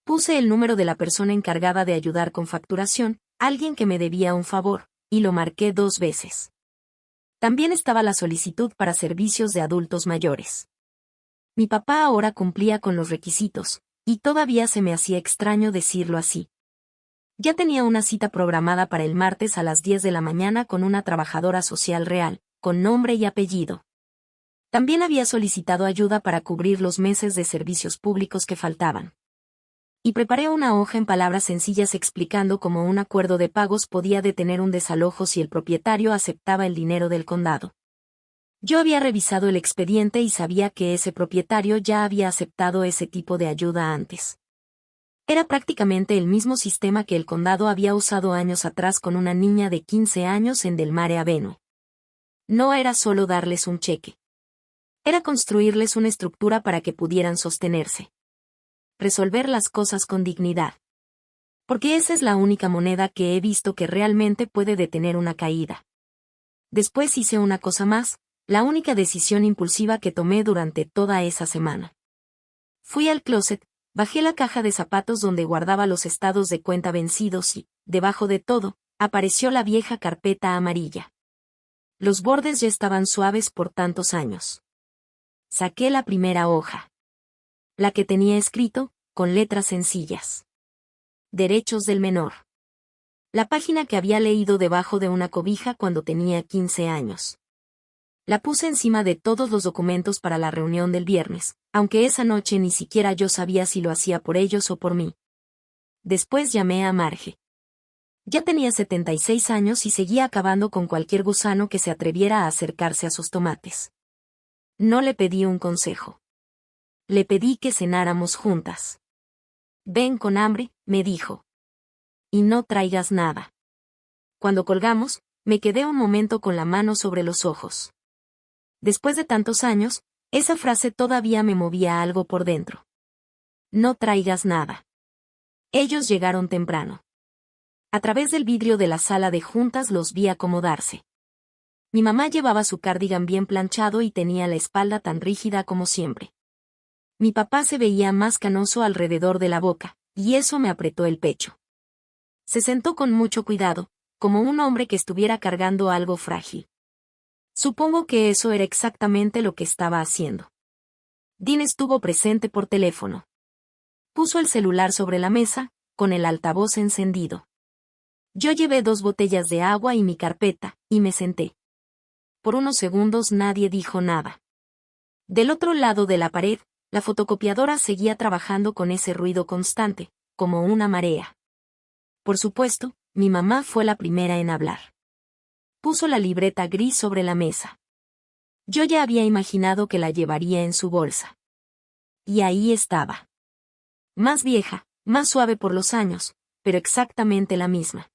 Puse el número de la persona encargada de ayudar con facturación, alguien que me debía un favor, y lo marqué 2 veces. También estaba la solicitud para servicios de adultos mayores. Mi papá ahora cumplía con los requisitos, y todavía se me hacía extraño decirlo así. Ya tenía una cita programada para el martes a las 10 de la mañana con una trabajadora social real, con nombre y apellido. También había solicitado ayuda para cubrir los meses de servicios públicos que faltaban. Y preparé una hoja en palabras sencillas explicando cómo un acuerdo de pagos podía detener un desalojo si el propietario aceptaba el dinero del condado. Yo había revisado el expediente y sabía que ese propietario ya había aceptado ese tipo de ayuda antes. Era prácticamente el mismo sistema que el condado había usado años atrás con una niña de 15 años en Del Mare Avenue. No era solo darles un cheque. Era construirles una estructura para que pudieran sostenerse. Resolver las cosas con dignidad. Porque esa es la única moneda que he visto que realmente puede detener una caída. Después hice una cosa más, la única decisión impulsiva que tomé durante toda esa semana. Fui al closet, bajé la caja de zapatos donde guardaba los estados de cuenta vencidos y, debajo de todo, apareció la vieja carpeta amarilla. Los bordes ya estaban suaves por tantos años. Saqué la primera hoja. La que tenía escrito, con letras sencillas. Derechos del menor. La página que había leído debajo de una cobija cuando tenía 15 años. La puse encima de todos los documentos para la reunión del viernes, aunque esa noche ni siquiera yo sabía si lo hacía por ellos o por mí. Después llamé a Marge. Ya tenía 76 años y seguía acabando con cualquier gusano que se atreviera a acercarse a sus tomates. No le pedí un consejo. Le pedí que cenáramos juntas. Ven con hambre, me dijo. Y no traigas nada. Cuando colgamos, me quedé un momento con la mano sobre los ojos. Después de tantos años, esa frase todavía me movía algo por dentro. No traigas nada. Ellos llegaron temprano. A través del vidrio de la sala de juntas los vi acomodarse. Mi mamá llevaba su cardigan bien planchado y tenía la espalda tan rígida como siempre. Mi papá se veía más canoso alrededor de la boca, y eso me apretó el pecho. Se sentó con mucho cuidado, como un hombre que estuviera cargando algo frágil. Supongo que eso era exactamente lo que estaba haciendo. Dean estuvo presente por teléfono. Puso el celular sobre la mesa, con el altavoz encendido. Yo llevé 2 botellas de agua y mi carpeta, y me senté. Por unos segundos nadie dijo nada. Del otro lado de la pared, la fotocopiadora seguía trabajando con ese ruido constante, como una marea. Por supuesto, mi mamá fue la primera en hablar. Puso la libreta gris sobre la mesa. Yo ya había imaginado que la llevaría en su bolsa. Y ahí estaba. Más vieja, más suave por los años, pero exactamente la misma.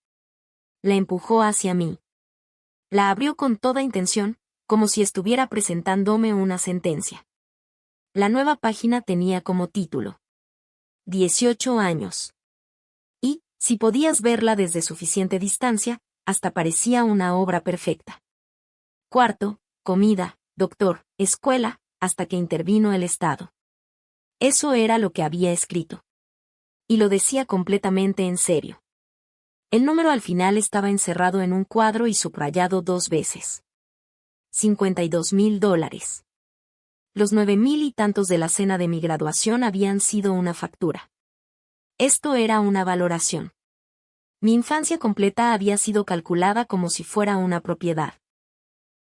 La empujó hacia mí. La abrió con toda intención, como si estuviera presentándome una sentencia. La nueva página tenía como título: 18 años. Si podías verla desde suficiente distancia, hasta parecía una obra perfecta. Cuarto, comida, doctor, escuela, hasta que intervino el Estado. Eso era lo que había escrito. Y lo decía completamente en serio. El número al final estaba encerrado en un cuadro y subrayado 2 veces. $52,000. Los 9,000 y tantos de la cena de mi graduación habían sido una factura. Esto era una valoración. Mi infancia completa había sido calculada como si fuera una propiedad.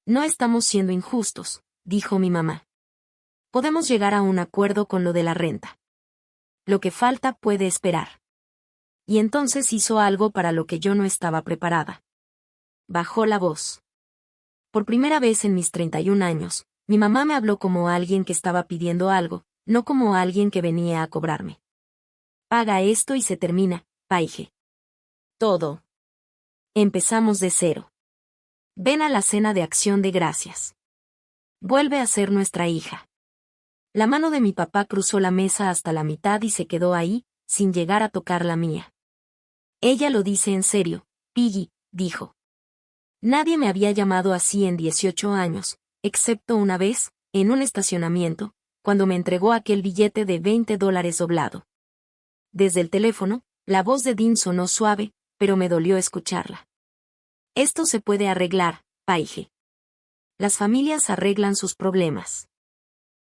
No estamos siendo injustos, dijo mi mamá. Podemos llegar a un acuerdo con lo de la renta. Lo que falta puede esperar. Y entonces hizo algo para lo que yo no estaba preparada. Bajó la voz. Por primera vez en mis 31 años, mi mamá me habló como alguien que estaba pidiendo algo, no como alguien que venía a cobrarme. Paga esto y se termina, Paige. Todo. Empezamos de cero. Ven a la cena de acción de gracias. Vuelve a ser nuestra hija. La mano de mi papá cruzó la mesa hasta la mitad y se quedó ahí, sin llegar a tocar la mía. Ella lo dice en serio, Piggy, dijo. Nadie me había llamado así en 18 años, excepto una vez, en un estacionamiento, cuando me entregó aquel billete de $20 doblado. Desde el teléfono, la voz de Dean sonó suave, pero me dolió escucharla. Esto se puede arreglar, Paige. Las familias arreglan sus problemas.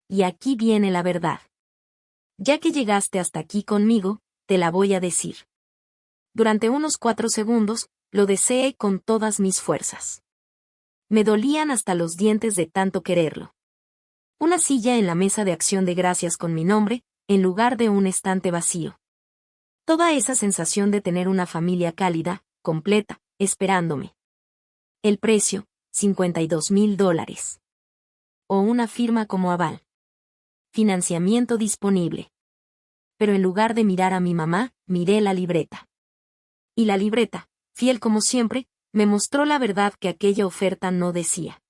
Y aquí viene la verdad. Ya que llegaste hasta aquí conmigo, te la voy a decir. Durante unos 4 segundos, lo deseé con todas mis fuerzas. Me dolían hasta los dientes de tanto quererlo. Una silla en la mesa de acción de gracias con mi nombre, en lugar de un estante vacío. Toda esa sensación de tener una familia cálida, completa, esperándome. El precio, $52,000. O una firma como aval. Financiamiento disponible. Pero en lugar de mirar a mi mamá, miré la libreta. Y la libreta, fiel como siempre, me mostró la verdad que aquella oferta no decía.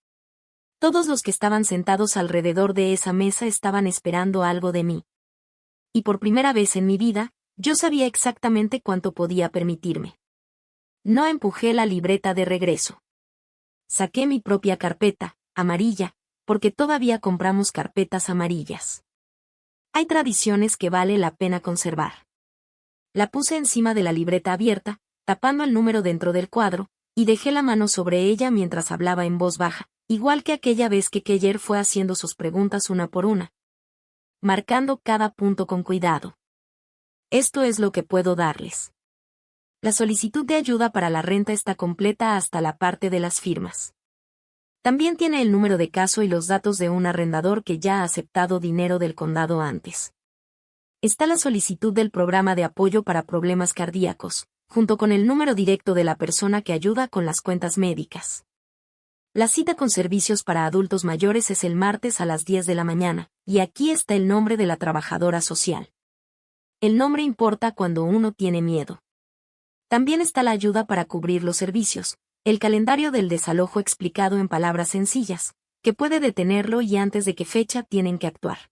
Todos los que estaban sentados alrededor de esa mesa estaban esperando algo de mí. Y por primera vez en mi vida, yo sabía exactamente cuánto podía permitirme. No empujé la libreta de regreso. Saqué mi propia carpeta, amarilla, porque todavía compramos carpetas amarillas. Hay tradiciones que vale la pena conservar. La puse encima de la libreta abierta, tapando el número dentro del cuadro, y dejé la mano sobre ella mientras hablaba en voz baja, igual que aquella vez que Keller fue haciendo sus preguntas una por una. Marcando cada punto con cuidado. Esto es lo que puedo darles. La solicitud de ayuda para la renta está completa hasta la parte de las firmas. También tiene el número de caso y los datos de un arrendador que ya ha aceptado dinero del condado antes. Está la solicitud del programa de apoyo para problemas cardíacos, junto con el número directo de la persona que ayuda con las cuentas médicas. La cita con servicios para adultos mayores es el martes a las 10 de la mañana, y aquí está el nombre de la trabajadora social. El nombre importa cuando uno tiene miedo. También está la ayuda para cubrir los servicios, el calendario del desalojo explicado en palabras sencillas, que puede detenerlo y antes de qué fecha tienen que actuar.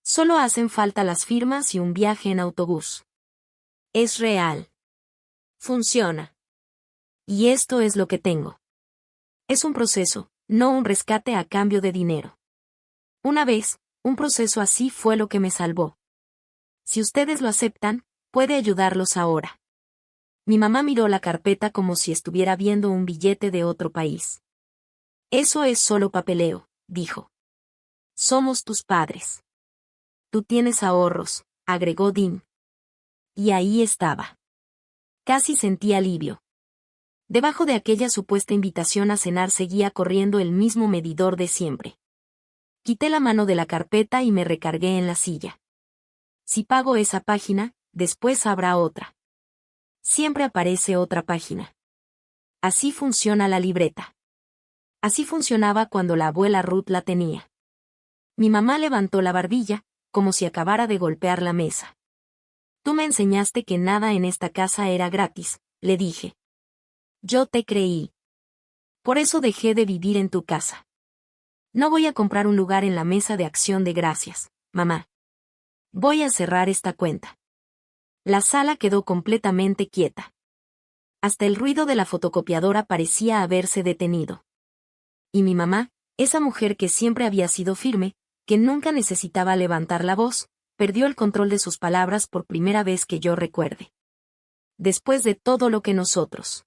Solo hacen falta las firmas y un viaje en autobús. Es real. Funciona. Y esto es lo que tengo. Es un proceso, no un rescate a cambio de dinero. Una vez, un proceso así fue lo que me salvó. Si ustedes lo aceptan, puede ayudarlos ahora. Mi mamá miró la carpeta como si estuviera viendo un billete de otro país. Eso es solo papeleo, dijo. Somos tus padres. Tú tienes ahorros, agregó Dean. Y ahí estaba. Casi sentí alivio. Debajo de aquella supuesta invitación a cenar seguía corriendo el mismo medidor de siempre. Quité la mano de la carpeta y me recargué en la silla. Si pago esa página, después habrá otra. Siempre aparece otra página. Así funciona la libreta. Así funcionaba cuando la abuela Ruth la tenía. Mi mamá levantó la barbilla, como si acabara de golpear la mesa. Tú me enseñaste que nada en esta casa era gratis, le dije. Yo te creí. Por eso dejé de vivir en tu casa. No voy a comprar un lugar en la mesa de acción de gracias, mamá. Voy a cerrar esta cuenta. La sala quedó completamente quieta. Hasta el ruido de la fotocopiadora parecía haberse detenido. Y mi mamá, esa mujer que siempre había sido firme, que nunca necesitaba levantar la voz, perdió el control de sus palabras por primera vez que yo recuerde. Después de todo lo que nosotros.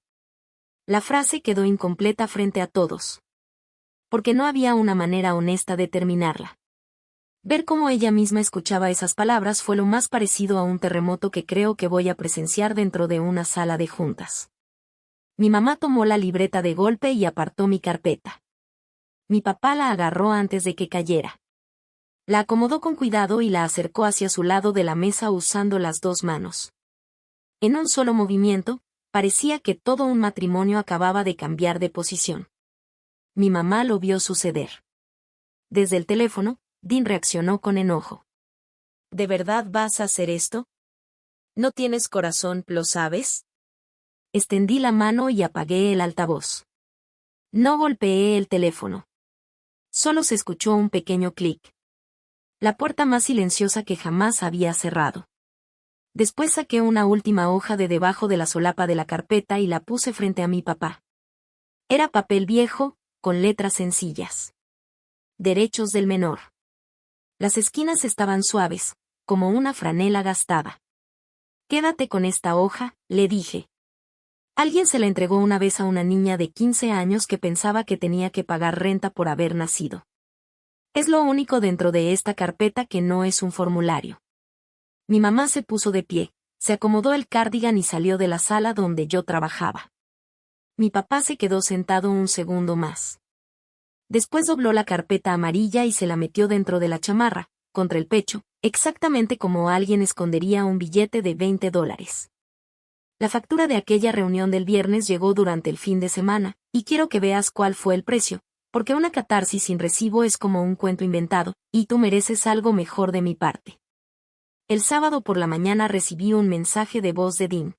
La frase quedó incompleta frente a todos. Porque no había una manera honesta de terminarla. Ver cómo ella misma escuchaba esas palabras fue lo más parecido a un terremoto que creo que voy a presenciar dentro de una sala de juntas. Mi mamá tomó la libreta de golpe y apartó mi carpeta. Mi papá la agarró antes de que cayera. La acomodó con cuidado y la acercó hacia su lado de la mesa usando las dos manos. En un solo movimiento, parecía que todo un matrimonio acababa de cambiar de posición. Mi mamá lo vio suceder. Desde el teléfono, Dean reaccionó con enojo. ¿De verdad vas a hacer esto? ¿No tienes corazón, lo sabes? Extendí la mano y apagué el altavoz. No golpeé el teléfono. Solo se escuchó un pequeño clic. La puerta más silenciosa que jamás había cerrado. Después saqué una última hoja de debajo de la solapa de la carpeta y la puse frente a mi papá. Era papel viejo, con letras sencillas. Derechos del menor. Las esquinas estaban suaves, como una franela gastada. Quédate con esta hoja, le dije. Alguien se la entregó una vez a una niña de 15 años que pensaba que tenía que pagar renta por haber nacido. Es lo único dentro de esta carpeta que no es un formulario. Mi mamá se puso de pie, se acomodó el cardigan y salió de la sala donde yo trabajaba. Mi papá se quedó sentado un segundo más. Después dobló la carpeta amarilla y se la metió dentro de la chamarra, contra el pecho, exactamente como alguien escondería un billete de $20. La factura de aquella reunión del viernes llegó durante el fin de semana, y quiero que veas cuál fue el precio, porque una catarsis sin recibo es como un cuento inventado, y tú mereces algo mejor de mi parte. El sábado por la mañana recibí un mensaje de voz de Dean.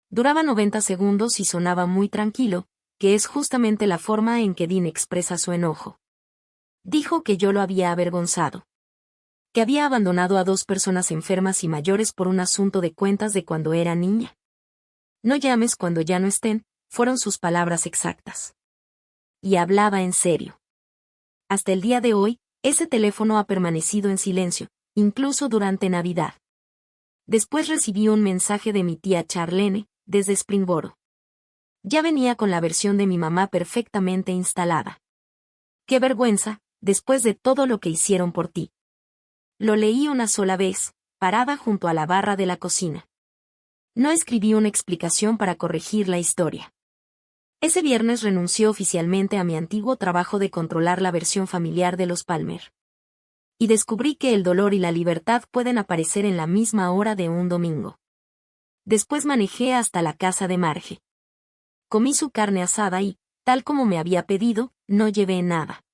Duraba 90 segundos y sonaba muy tranquilo, que es justamente la forma en que Dean expresa su enojo. Dijo que yo lo había avergonzado. Que había abandonado a 2 personas enfermas y mayores por un asunto de cuentas de cuando era niña. No llames cuando ya no estén, fueron sus palabras exactas. Y hablaba en serio. Hasta el día de hoy, ese teléfono ha permanecido en silencio, incluso durante Navidad. Después recibí un mensaje de mi tía Charlene, desde Springboro. Ya venía con la versión de mi mamá perfectamente instalada. ¡Qué vergüenza, después de todo lo que hicieron por ti! Lo leí una sola vez, parada junto a la barra de la cocina. No escribí una explicación para corregir la historia. Ese viernes renuncié oficialmente a mi antiguo trabajo de controlar la versión familiar de los Palmer. Y descubrí que el dolor y la libertad pueden aparecer en la misma hora de un domingo. Después manejé hasta la casa de Marge. Comí su carne asada y, tal como me había pedido, no llevé nada.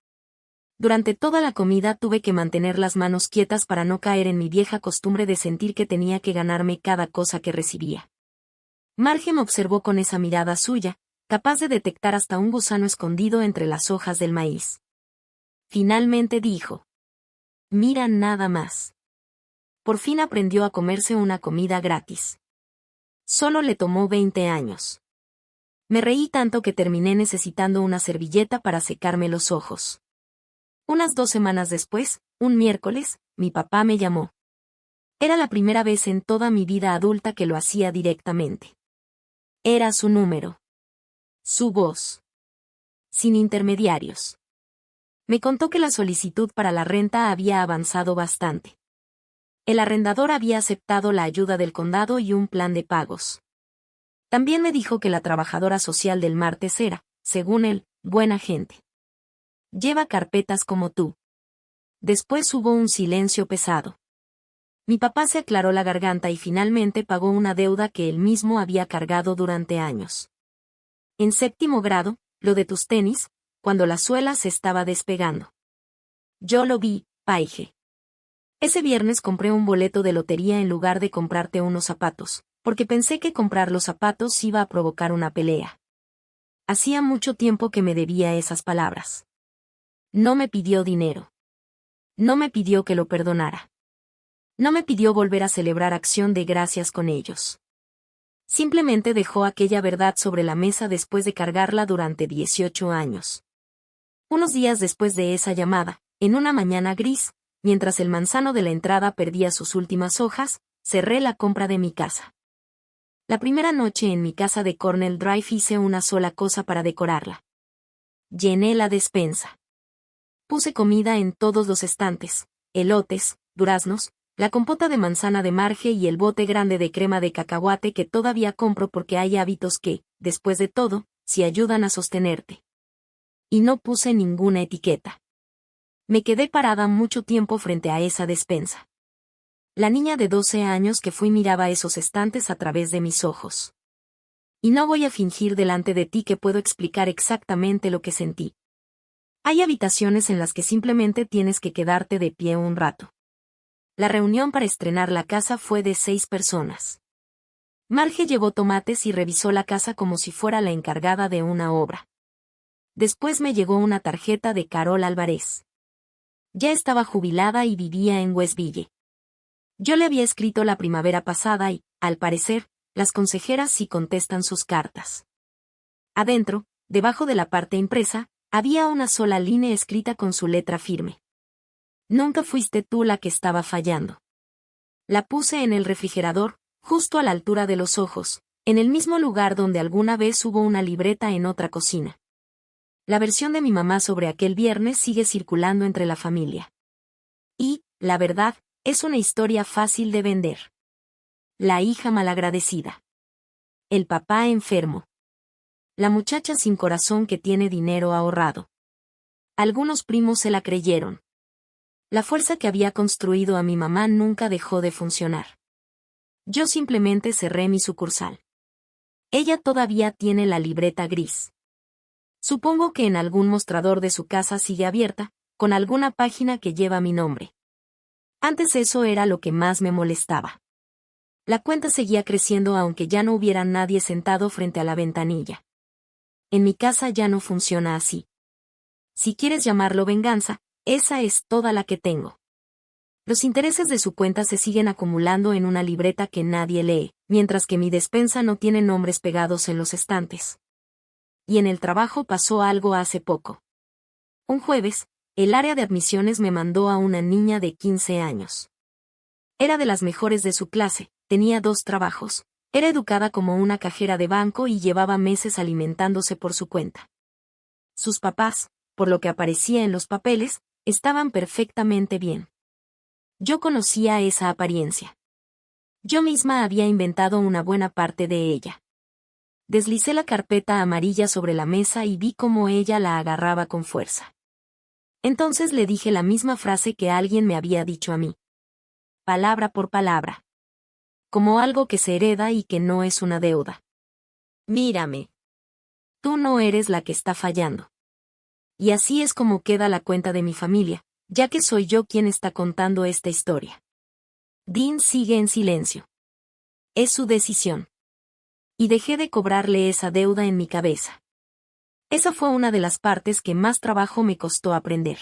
Durante toda la comida tuve que mantener las manos quietas para no caer en mi vieja costumbre de sentir que tenía que ganarme cada cosa que recibía. Marge me observó con esa mirada suya, capaz de detectar hasta un gusano escondido entre las hojas del maíz. Finalmente dijo: «Mira nada más». Por fin aprendió a comerse una comida gratis. Solo le tomó 20 años. Me reí tanto que terminé necesitando una servilleta para secarme los ojos. Unas 2 semanas después, un miércoles, mi papá me llamó. Era la primera vez en toda mi vida adulta que lo hacía directamente. Era su número. Su voz. Sin intermediarios. Me contó que la solicitud para la renta había avanzado bastante. El arrendador había aceptado la ayuda del condado y un plan de pagos. También me dijo que la trabajadora social del martes era, según él, buena gente. Lleva carpetas como tú. Después hubo un silencio pesado. Mi papá se aclaró la garganta y finalmente pagó una deuda que él mismo había cargado durante años. En 7º grado, lo de tus tenis, cuando la suela se estaba despegando. Yo lo vi, Paige. Ese viernes compré un boleto de lotería en lugar de comprarte unos zapatos, porque pensé que comprar los zapatos iba a provocar una pelea. Hacía mucho tiempo que me debía esas palabras. No me pidió dinero. No me pidió que lo perdonara. No me pidió volver a celebrar Acción de Gracias con ellos. Simplemente dejó aquella verdad sobre la mesa después de cargarla durante 18 años. Unos días después de esa llamada, en una mañana gris, mientras el manzano de la entrada perdía sus últimas hojas, cerré la compra de mi casa. La primera noche en mi casa de Cornell Drive hice una sola cosa para decorarla. Llené la despensa. Puse comida en todos los estantes, elotes, duraznos, la compota de manzana de marge y el bote grande de crema de cacahuate que todavía compro porque hay hábitos que, después de todo, sí ayudan a sostenerte. Y no puse ninguna etiqueta. Me quedé parada mucho tiempo frente a esa despensa. La niña de 12 años que fui miraba esos estantes a través de mis ojos. Y no voy a fingir delante de ti que puedo explicar exactamente lo que sentí. Hay habitaciones en las que simplemente tienes que quedarte de pie un rato. La reunión para estrenar la casa fue de 6 personas. Marge llevó tomates y revisó la casa como si fuera la encargada de una obra. Después me llegó una tarjeta de Carol Álvarez. Ya estaba jubilada y vivía en Westville. Yo le había escrito la primavera pasada y, al parecer, las consejeras sí contestan sus cartas. Adentro, debajo de la parte impresa, había una sola línea escrita con su letra firme. Nunca fuiste tú la que estaba fallando. La puse en el refrigerador, justo a la altura de los ojos, en el mismo lugar donde alguna vez hubo una libreta en otra cocina. La versión de mi mamá sobre aquel viernes sigue circulando entre la familia. Y, la verdad, es una historia fácil de vender. La hija malagradecida. El papá enfermo. La muchacha sin corazón que tiene dinero ahorrado. Algunos primos se la creyeron. La fuerza que había construido a mi mamá nunca dejó de funcionar. Yo simplemente cerré mi sucursal. Ella todavía tiene la libreta gris. Supongo que en algún mostrador de su casa sigue abierta, con alguna página que lleva mi nombre. Antes eso era lo que más me molestaba. La cuenta seguía creciendo aunque ya no hubiera nadie sentado frente a la ventanilla. En mi casa ya no funciona así. Si quieres llamarlo venganza, esa es toda la que tengo. Los intereses de su cuenta se siguen acumulando en una libreta que nadie lee, mientras que mi despensa no tiene nombres pegados en los estantes. Y en el trabajo pasó algo hace poco. Un jueves, el área de admisiones me mandó a una niña de 15 años. Era de las mejores de su clase, tenía 2 trabajos, era educada como una cajera de banco y llevaba meses alimentándose por su cuenta. Sus papás, por lo que aparecía en los papeles, estaban perfectamente bien. Yo conocía esa apariencia. Yo misma había inventado una buena parte de ella. Deslicé la carpeta amarilla sobre la mesa y vi cómo ella la agarraba con fuerza. Entonces le dije la misma frase que alguien me había dicho a mí. Palabra por palabra. Como algo que se hereda y que no es una deuda. Mírame. Tú no eres la que está fallando. Y así es como queda la cuenta de mi familia, ya que soy yo quien está contando esta historia. Dean sigue en silencio. Es su decisión. Y dejé de cobrarle esa deuda en mi cabeza. Esa fue una de las partes que más trabajo me costó aprender.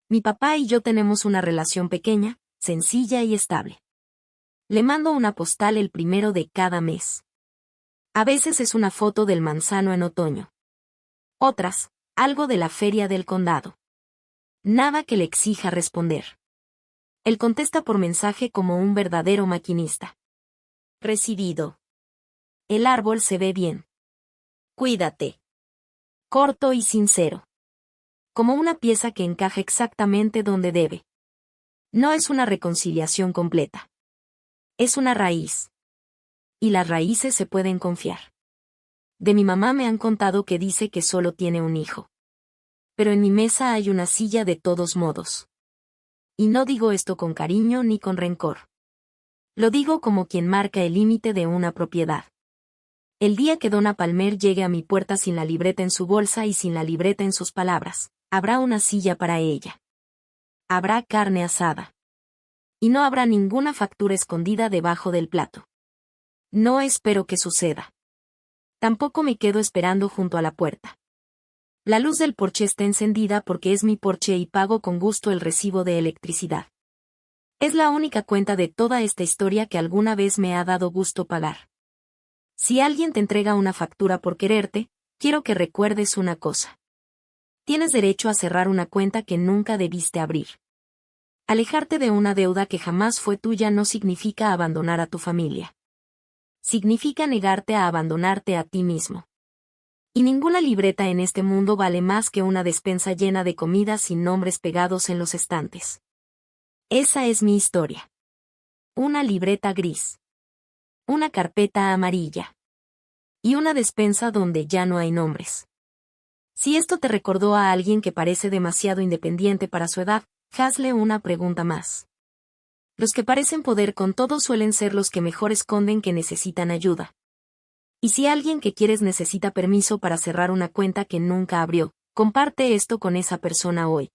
Mi papá y yo tenemos una relación pequeña, sencilla y estable. Le mando una postal el primero de cada mes. A veces es una foto del manzano en otoño. Otras, algo de la feria del condado. Nada que le exija responder. Él contesta por mensaje como un verdadero maquinista. Recibido. El árbol se ve bien. Cuídate. Corto y sincero. Como una pieza que encaja exactamente donde debe. No es una reconciliación completa. Es una raíz. Y las raíces se pueden confiar. De mi mamá me han contado que dice que solo tiene un hijo. Pero en mi mesa hay una silla de todos modos. Y no digo esto con cariño ni con rencor. Lo digo como quien marca el límite de una propiedad. El día que Donna Palmer llegue a mi puerta sin la libreta en su bolsa y sin la libreta en sus palabras, habrá una silla para ella. Habrá carne asada. Y no habrá ninguna factura escondida debajo del plato. No espero que suceda. Tampoco me quedo esperando junto a la puerta. La luz del porche está encendida porque es mi porche y pago con gusto el recibo de electricidad. Es la única cuenta de toda esta historia que alguna vez me ha dado gusto pagar. Si alguien te entrega una factura por quererte, quiero que recuerdes una cosa. Tienes derecho a cerrar una cuenta que nunca debiste abrir. Alejarte de una deuda que jamás fue tuya no significa abandonar a tu familia. Significa negarte a abandonarte a ti mismo. Y ninguna libreta en este mundo vale más que una despensa llena de comida sin nombres pegados en los estantes. Esa es mi historia. Una libreta gris. Una carpeta amarilla. Y una despensa donde ya no hay nombres. Si esto te recordó a alguien que parece demasiado independiente para su edad, hazle una pregunta más. Los que parecen poder con todo suelen ser los que mejor esconden que necesitan ayuda. Y si alguien que quieres necesita permiso para cerrar una cuenta que nunca abrió, comparte esto con esa persona hoy.